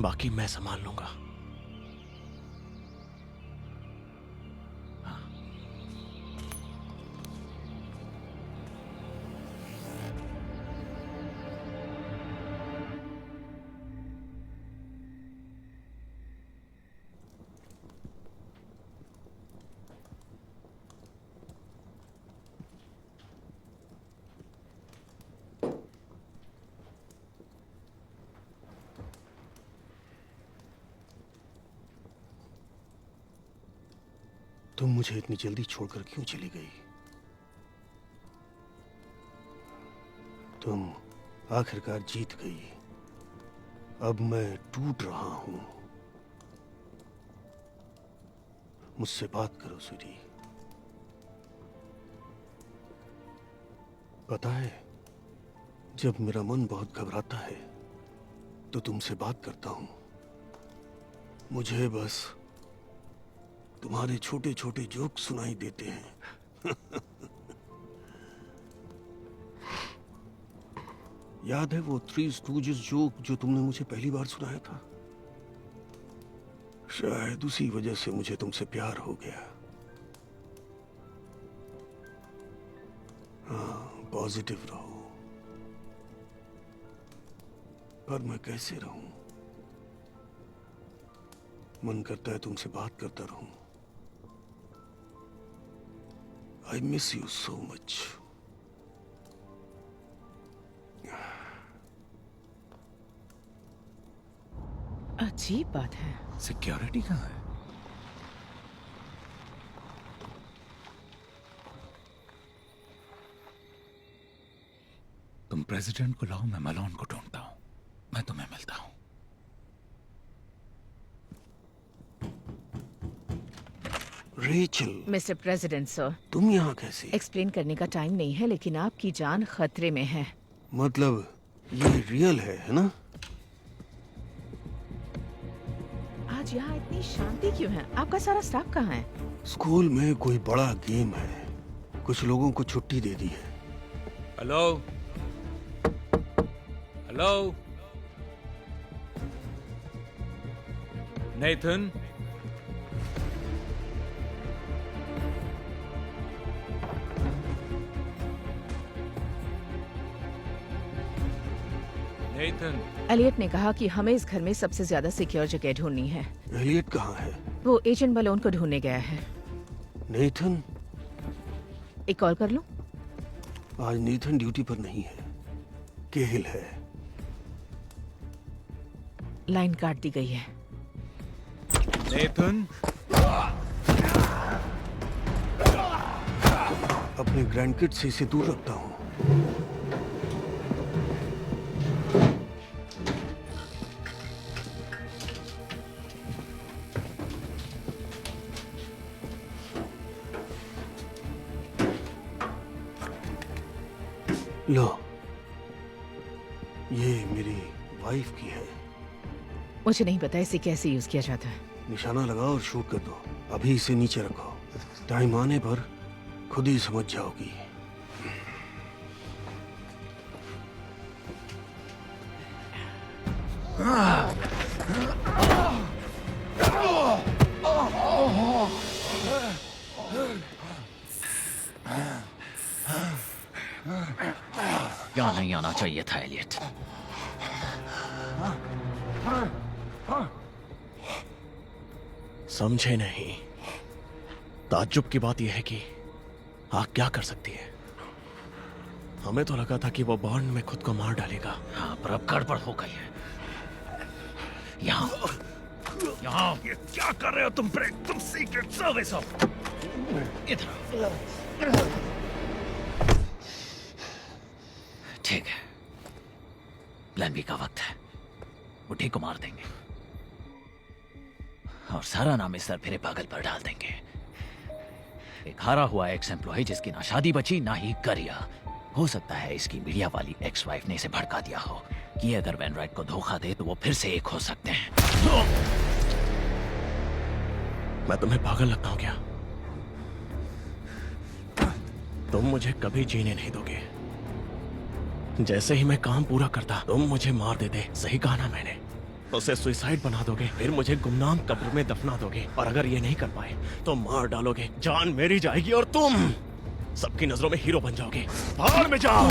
Speaker 9: बाकी मैं संभाल लूंगा।
Speaker 1: तुम मुझे इतनी जल्दी छोड़कर क्यों चली गई? तुम आखिरकार जीत गई। अब मैं टूट रहा हूं। मुझसे बात करो स्वीटी। पता है, जब मेरा मन बहुत घबराता है तो तुमसे बात करता हूं। मुझे बस तुम्हारे छोटे छोटे जोक सुनाई देते हैं। याद है वो थ्री स्टूजेस जोक जो तुमने मुझे पहली बार सुनाया था? शायद उसी वजह से मुझे तुमसे प्यार हो गया। हाँ, पॉजिटिव रहो। पर मैं कैसे रहूं? मन करता है तुमसे बात करता रहूं। I miss you so much.
Speaker 8: अजीब बात है।
Speaker 3: सिक्योरिटी कहाँ है? तुम प्रेसिडेंट को लाओ, मैं मलोन को ढूंढता हूं। मैं तुम्हें मिलता हूं।
Speaker 1: रेचल,
Speaker 8: मिस्टर प्रेसिडेंट सर,
Speaker 1: तुम यहाँ कैसे?
Speaker 8: एक्सप्लेन करने का टाइम नहीं है, लेकिन आपकी जान खतरे में है।
Speaker 1: मतलब ये रियल है ना?
Speaker 8: आज यहाँ इतनी शांति क्यों है? आपका सारा स्टाफ कहाँ है?
Speaker 1: स्कूल में कोई बड़ा गेम है, कुछ लोगों को छुट्टी दे दी है।
Speaker 3: Hello hello Nathan, Nathan.
Speaker 8: Elliot ने कहा कि हमें इस घर में सबसे ज्यादा सिक्योर जगह ढूंढनी है।
Speaker 1: एलियट कहाँ है?
Speaker 8: वो एजेंट मलोन को ढूंढने गया है।
Speaker 1: नेथन?
Speaker 8: एक कॉल कर लूं?
Speaker 1: आज नेथन ड्यूटी पर नहीं है, केहिल है।
Speaker 8: लाइन काट दी गई है।
Speaker 3: नेथन,
Speaker 1: अपने ग्रैंडकिड से इसे दूर रखता हूँ। लो, ये मेरी वाइफ की है।
Speaker 8: मुझे नहीं पता इसे कैसे यूज किया जाता है।
Speaker 1: निशाना लगाओ और शूट कर दो। अभी इसे नीचे रखो, टाइम आने पर खुद ही समझ जाओगी।
Speaker 2: यहाँ नहीं आना चाहिए था एलियट।
Speaker 9: समझे नहीं। ताज्जुब की बात यह है कि आग क्या कर सकती है। हमें तो लगा था कि वो बॉर्न में खुद को मार डालेगा।
Speaker 2: हाँ, पर अब गड़बड़ हो गई है। यहाँ
Speaker 3: ये क्या कर रहे हो तुम? तुम सीक्रेट सर्विस हो।
Speaker 2: इधर। ठीक है, प्लान बी का वक्त है। बुढ़ी को मार देंगे और सारा नाम इस सरफिरे पागल पर डाल देंगे। एक हारा हुआ एक्स एम्प्लॉय जिसकी ना शादी बची ना ही करियर। हो सकता है इसकी मीडिया वाली एक्स वाइफ ने इसे भड़का दिया हो कि अगर वैनराइट को धोखा दे तो वो फिर से एक हो सकते हैं।
Speaker 9: मैं तुम्हें पागल लगता हूं क्या? तुम मुझे कभी जीने नहीं दोगे। जैसे ही मैं काम पूरा करता तुम मुझे मार देते। सही कहा ना मैंने? उसे सुसाइड बना दोगे, फिर मुझे गुमनाम कब्र में दफना दोगे, और अगर ये नहीं कर पाए तो मार डालोगे। जान मेरी जाएगी और तुम सबकी नजरों में हीरो बन जाओगे। भाड़ में जाओ,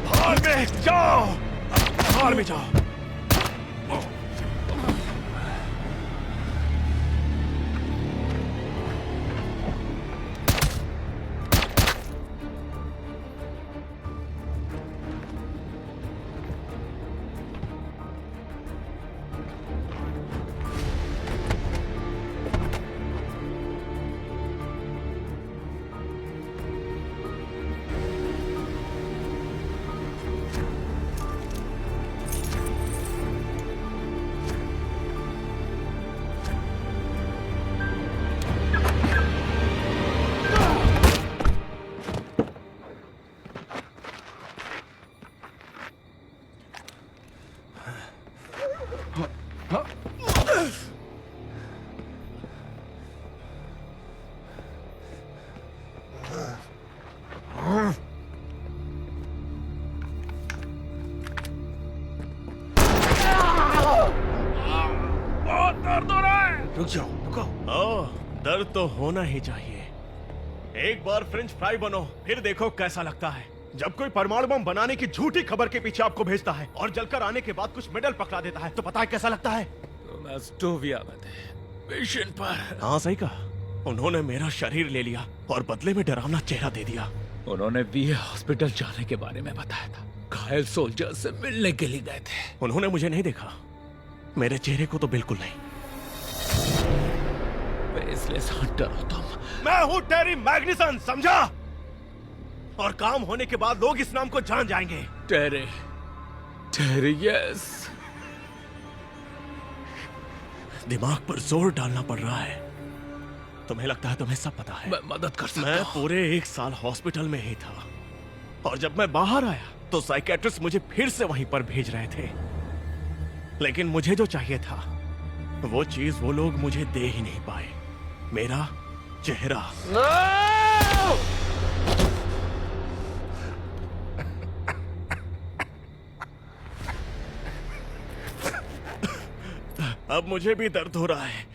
Speaker 9: भाड़ में जाओ, भाड़ में जाओ। दर्द हो रहा है।
Speaker 10: रुक जाओ, रुको।
Speaker 9: ओह, दर्द तो होना ही चाहिए। एक बार फ्रेंच फ्राई बनो, फिर देखो कैसा लगता है। जब कोई परमाणु बम बनाने की झूठी खबर के पीछे आपको भेजता है और जलकर आने के बाद कुछ मेडल पकड़ा देता है, तो पता है कैसा लगता है?
Speaker 3: तुम एस्टोविया में थे, मिशन पर।
Speaker 9: हाँ सही कहा। उन्होंने मेरा शरीर ले लिया और बदले में डरावना चेहरा दे दिया।
Speaker 3: उन्होंने VA हॉस्पिटल जाने के बारे में बताया था। घायल सोल्जर से मिलने के लिए गए थे।
Speaker 9: उन्होंने मुझे नहीं देखा, मेरे चेहरे को तो बिल्कुल नहीं।
Speaker 3: फेसलेस हंटर हो तुम।
Speaker 9: मैं हूँ टेरी मैग्निसन, समझा? और काम होने के बाद लोग इस नाम को जान जाएंगे।
Speaker 3: टेरी, टेरी, यस।
Speaker 9: दिमाग पर जोर डालना पड़ रहा है। तुम्हें लगता है तुम्हें सब पता है?
Speaker 3: मैं मदद कर सकता
Speaker 9: मैं
Speaker 3: हूँ।
Speaker 9: पूरे 1 साल हॉस्पिटल में ही था और जब मैं बाहर आया तो साइकेट्रिस्ट मुझे फिर से वहीं पर भेज रहे थे। लेकिन मुझे जो चाहिए था वो चीज वो लोग मुझे दे ही नहीं पाए, मेरा चेहरा। अब मुझे भी दर्द हो रहा है।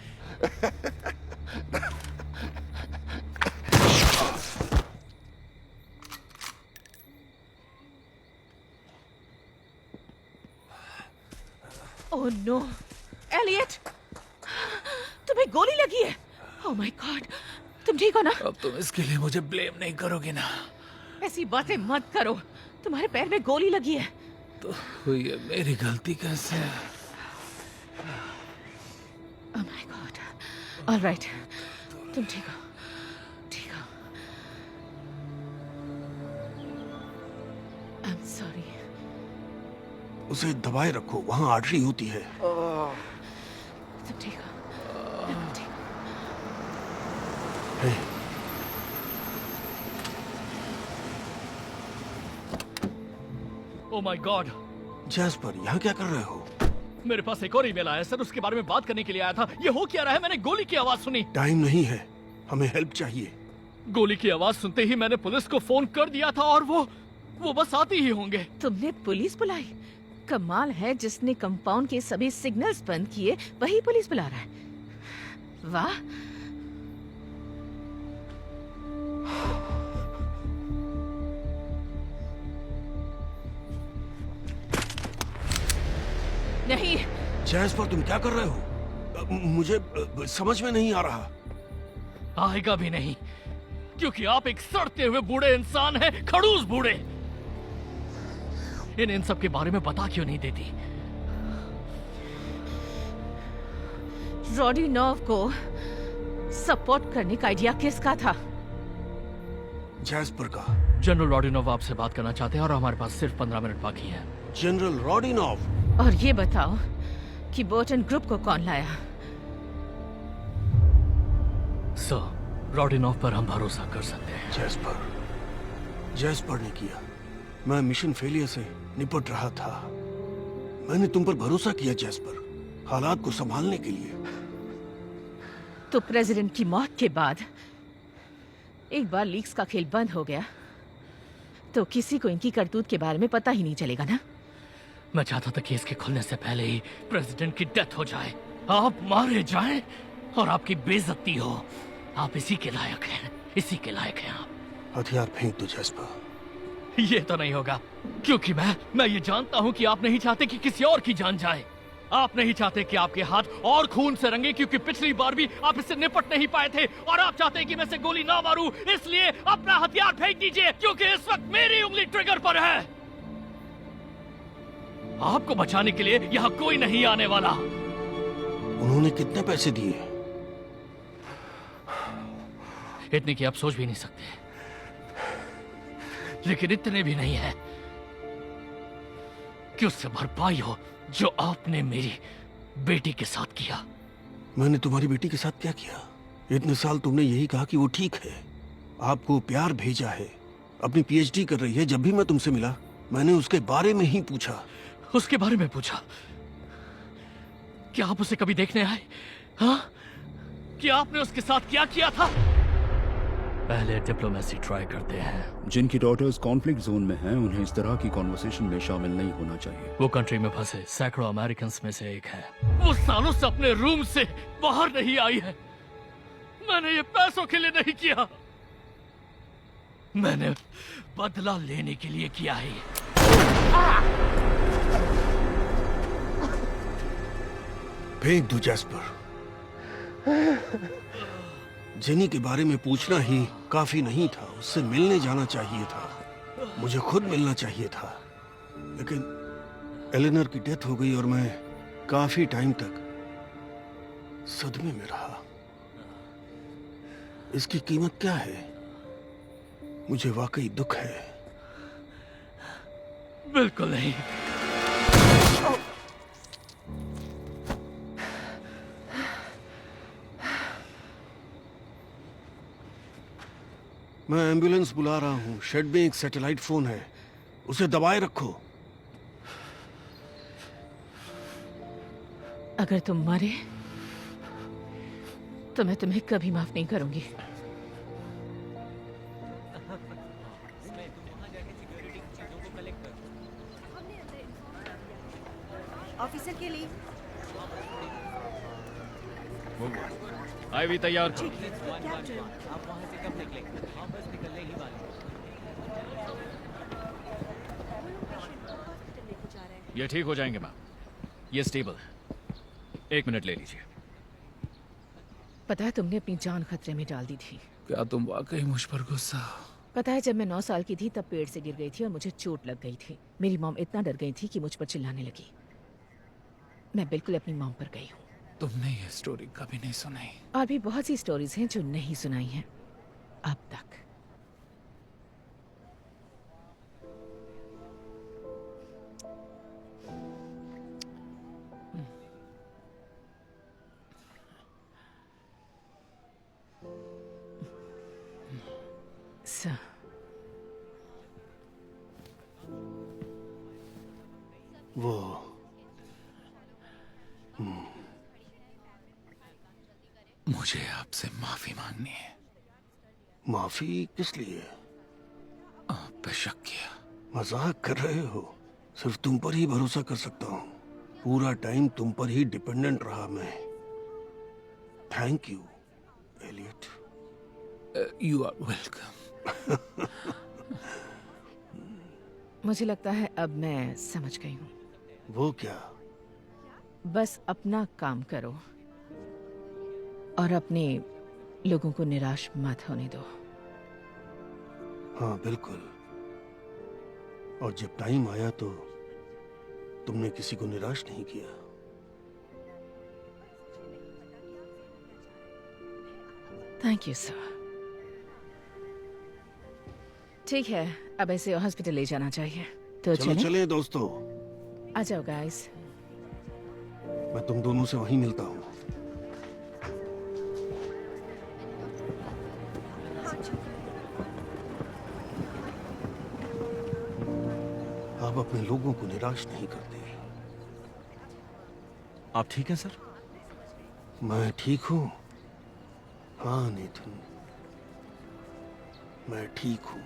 Speaker 8: ओह नो, एलियट, तुम्हें गोली लगी है। ओह माय गॉड, तुम ठीक हो ना?
Speaker 3: अब तुम इसके लिए मुझे ब्लेम नहीं करोगे ना?
Speaker 8: ऐसी बातें मत करो, तुम्हारे पैर में गोली लगी है।
Speaker 3: तो ये मेरी गलती कैसे?
Speaker 8: ओह माय गॉड, ऑलराइट, तुम ठीक हो, ठीक हो। I am sorry.
Speaker 10: उसे दबाए रखो, वहाँ आर्टरी होती है।
Speaker 8: तुम ठीक हो, तुम ठीक हो।
Speaker 10: हे,
Speaker 5: ओह माय गॉड,
Speaker 10: जैस्पर, यहाँ क्या कर रहे हो?
Speaker 5: मेरे पास एक और ईमेल आया सर, उसके बारे में बात करने के लिए आया था। ये हो क्या रहा है? मैंने गोली की आवाज सुनी।
Speaker 10: टाइम नहीं है, हमें हेल्प चाहिए।
Speaker 5: गोली की आवाज सुनते ही मैंने पुलिस को फोन कर दिया था और वो बस आती ही होंगे।
Speaker 8: तुमने पुलिस बुलाई? कमाल है, जिसने कंपाउंड के सभी सिग्नल्स बंद किए वही पुलिस बुला रहा है। वाह। नहीं,
Speaker 10: जैस्पर, तुम क्या कर रहे हो? मुझे समझ में नहीं आ रहा।
Speaker 5: आएगा भी नहीं, क्योंकि आप एक सड़ते हुए बूढ़े इंसान हैं, खड़ूस बूढ़े। इन सब के बारे में बता क्यों नहीं देती?
Speaker 8: रोडिनोव को सपोर्ट करने का आइडिया किसका था?
Speaker 10: जैस्पर का।
Speaker 5: जनरल रोडिनोव आपसे बात करना चाहते हैं और हमारे पास सिर्फ 15 मिनट बाकी है।
Speaker 10: जनरल रोडिनोव?
Speaker 8: और ये बताओ कि बोर्टन ग्रुप को कौन लाया?
Speaker 5: सर, रोडिनोव पर हम भरोसा कर सकते हैं।
Speaker 10: जैस्पर ने किया। मैं मिशन फेलियर से निपट रहा था। मैंने तुम पर भरोसा किया जैस्पर, हालात को संभालने के लिए।
Speaker 8: तो प्रेसिडेंट की मौत के बाद एक बार लीक्स का खेल बंद हो गया तो किसी को इनकी करतूत के बारे में पता ही नहीं चलेगा ना?
Speaker 5: मैं चाहता था कि इसके खुलने से पहले ही प्रेसिडेंट की डेथ हो जाए, आप मारे जाएं और आपकी बेइज्जती हो। आप इसी के लायक हैं, इसी के लायक हैं आप।
Speaker 10: हथियार फेंक दो जैस्पर।
Speaker 5: ये तो नहीं होगा, क्योंकि मैं ये जानता हूं कि आप नहीं चाहते कि किसी और की जान जाए। आप नहीं चाहते कि आपके हाथ और खून से रंगे, क्योंकि पिछली बार भी आप इससे निपट नहीं पाए थे। और आप चाहते हैं कि मैं से गोली ना मारूं, इसलिए अपना हथियार फेंक दीजिए, क्योंकि इस वक्त मेरी उंगली ट्रिगर पर है। आपको बचाने के लिए यहाँ कोई नहीं आने वाला।
Speaker 10: उन्होंने कितने पैसे दिए?
Speaker 5: इतने की आप सोच भी नहीं सकते, लेकिन इतने भी नहीं है कि उससे भरपाई हो जो आपने मेरी बेटी के साथ किया।
Speaker 10: मैंने तुम्हारी बेटी के साथ क्या किया? इतने साल तुमने यही कहा कि वो ठीक है, आपको प्यार भेजा है, अपनी PhD कर रही है। जब भी मैं तुमसे मिला मैंने उसके बारे में ही पूछा।
Speaker 5: उसके बारे में पूछा? क्या आप उसे कभी देखने आए? हाँ, कि आपने उसके साथ क्या किया था? पहले डिप्लोमेसी ट्राई करते हैं।
Speaker 4: जिनकी डॉटर्स कॉन्फ्लिक्ट जोन में हैं उन्हें इस तरह की कॉन्वर्सेशन में शामिल नहीं होना चाहिए।
Speaker 5: वो कंट्री में फंसे सैकड़ों अमेरिकन में से एक है। वो सालों से अपने रूम से बाहर नहीं आई है। मैंने ये पैसों के लिए नहीं किया, मैंने बदला लेने के लिए किया है।
Speaker 10: फेंक दो जैस्पर। जेनी के बारे में पूछना ही काफी नहीं था, उससे मिलने जाना चाहिए था, मुझे खुद मिलना चाहिए था। लेकिन एलेनर की डेथ हो गई और मैं काफी टाइम तक सदमे में रहा। इसकी कीमत क्या है? मुझे वाकई दुख है।
Speaker 5: बिल्कुल नहीं।
Speaker 10: मैं एम्बुलेंस बुला रहा हूँ। शेड में एक सैटेलाइट फोन है, उसे दबाए रखो।
Speaker 8: अगर तुम मरे तो मैं तुम्हें कभी माफ नहीं करूंगी।
Speaker 6: ऑफिसर के लिए
Speaker 2: आई भी तैयार करो।
Speaker 7: आप वहां से कब निकले? हम बस निकलने ही वाले हैं।
Speaker 2: ये ठीक हो जाएंगे मैम, ये स्टेबल है। 1 मिनट ले लीजिए।
Speaker 8: पता है तुमने अपनी जान खतरे में डाल दी थी।
Speaker 3: क्या तुम वाकई मुझ पर गुस्सा?
Speaker 8: पता है जब मैं 9 साल की थी तब पेड़ से गिर गई थी और मुझे चोट लग गई थी। मेरी मॉम इतना डर गई थी कि मुझ पर चिल्लाने लगी। मैं बिल्कुल अपनी मॉम पर गई हूँ।
Speaker 3: तुमने ये स्टोरी कभी नहीं सुनाई।
Speaker 8: और भी बहुत सी स्टोरीज हैं जो नहीं सुनाई हैं अब तक। सर,
Speaker 10: वो
Speaker 3: मुझे आपसे माफी मांगनी है।
Speaker 10: माफी किस लिए?
Speaker 3: आप पे शक किया।
Speaker 10: मजाक कर रहे हो? सिर्फ तुम पर ही भरोसा कर सकता हूँ। पूरा टाइम तुम पर ही डिपेंडेंट रहा मैं। Thank you Elliot.
Speaker 3: You are welcome.
Speaker 8: मुझे लगता है अब मैं समझ गई हूँ।
Speaker 10: वो क्या?
Speaker 8: बस अपना काम करो और अपने लोगों को निराश मत होने दो।
Speaker 10: हाँ बिल्कुल। और जब टाइम आया तो तुमने किसी को निराश नहीं किया।
Speaker 8: Thank you sir. ठीक है, अब ऐसे हॉस्पिटल ले जाना चाहिए। तो
Speaker 10: चलो चले दोस्तों।
Speaker 8: आ जाओ गाइस।
Speaker 10: मैं तुम दोनों से वहीं मिलता हूँ। आप अपने लोगों को निराश नहीं करते।
Speaker 9: आप ठीक हैं सर?
Speaker 10: मैं ठीक हूँ। हाँ नेथन, मैं ठीक हूँ।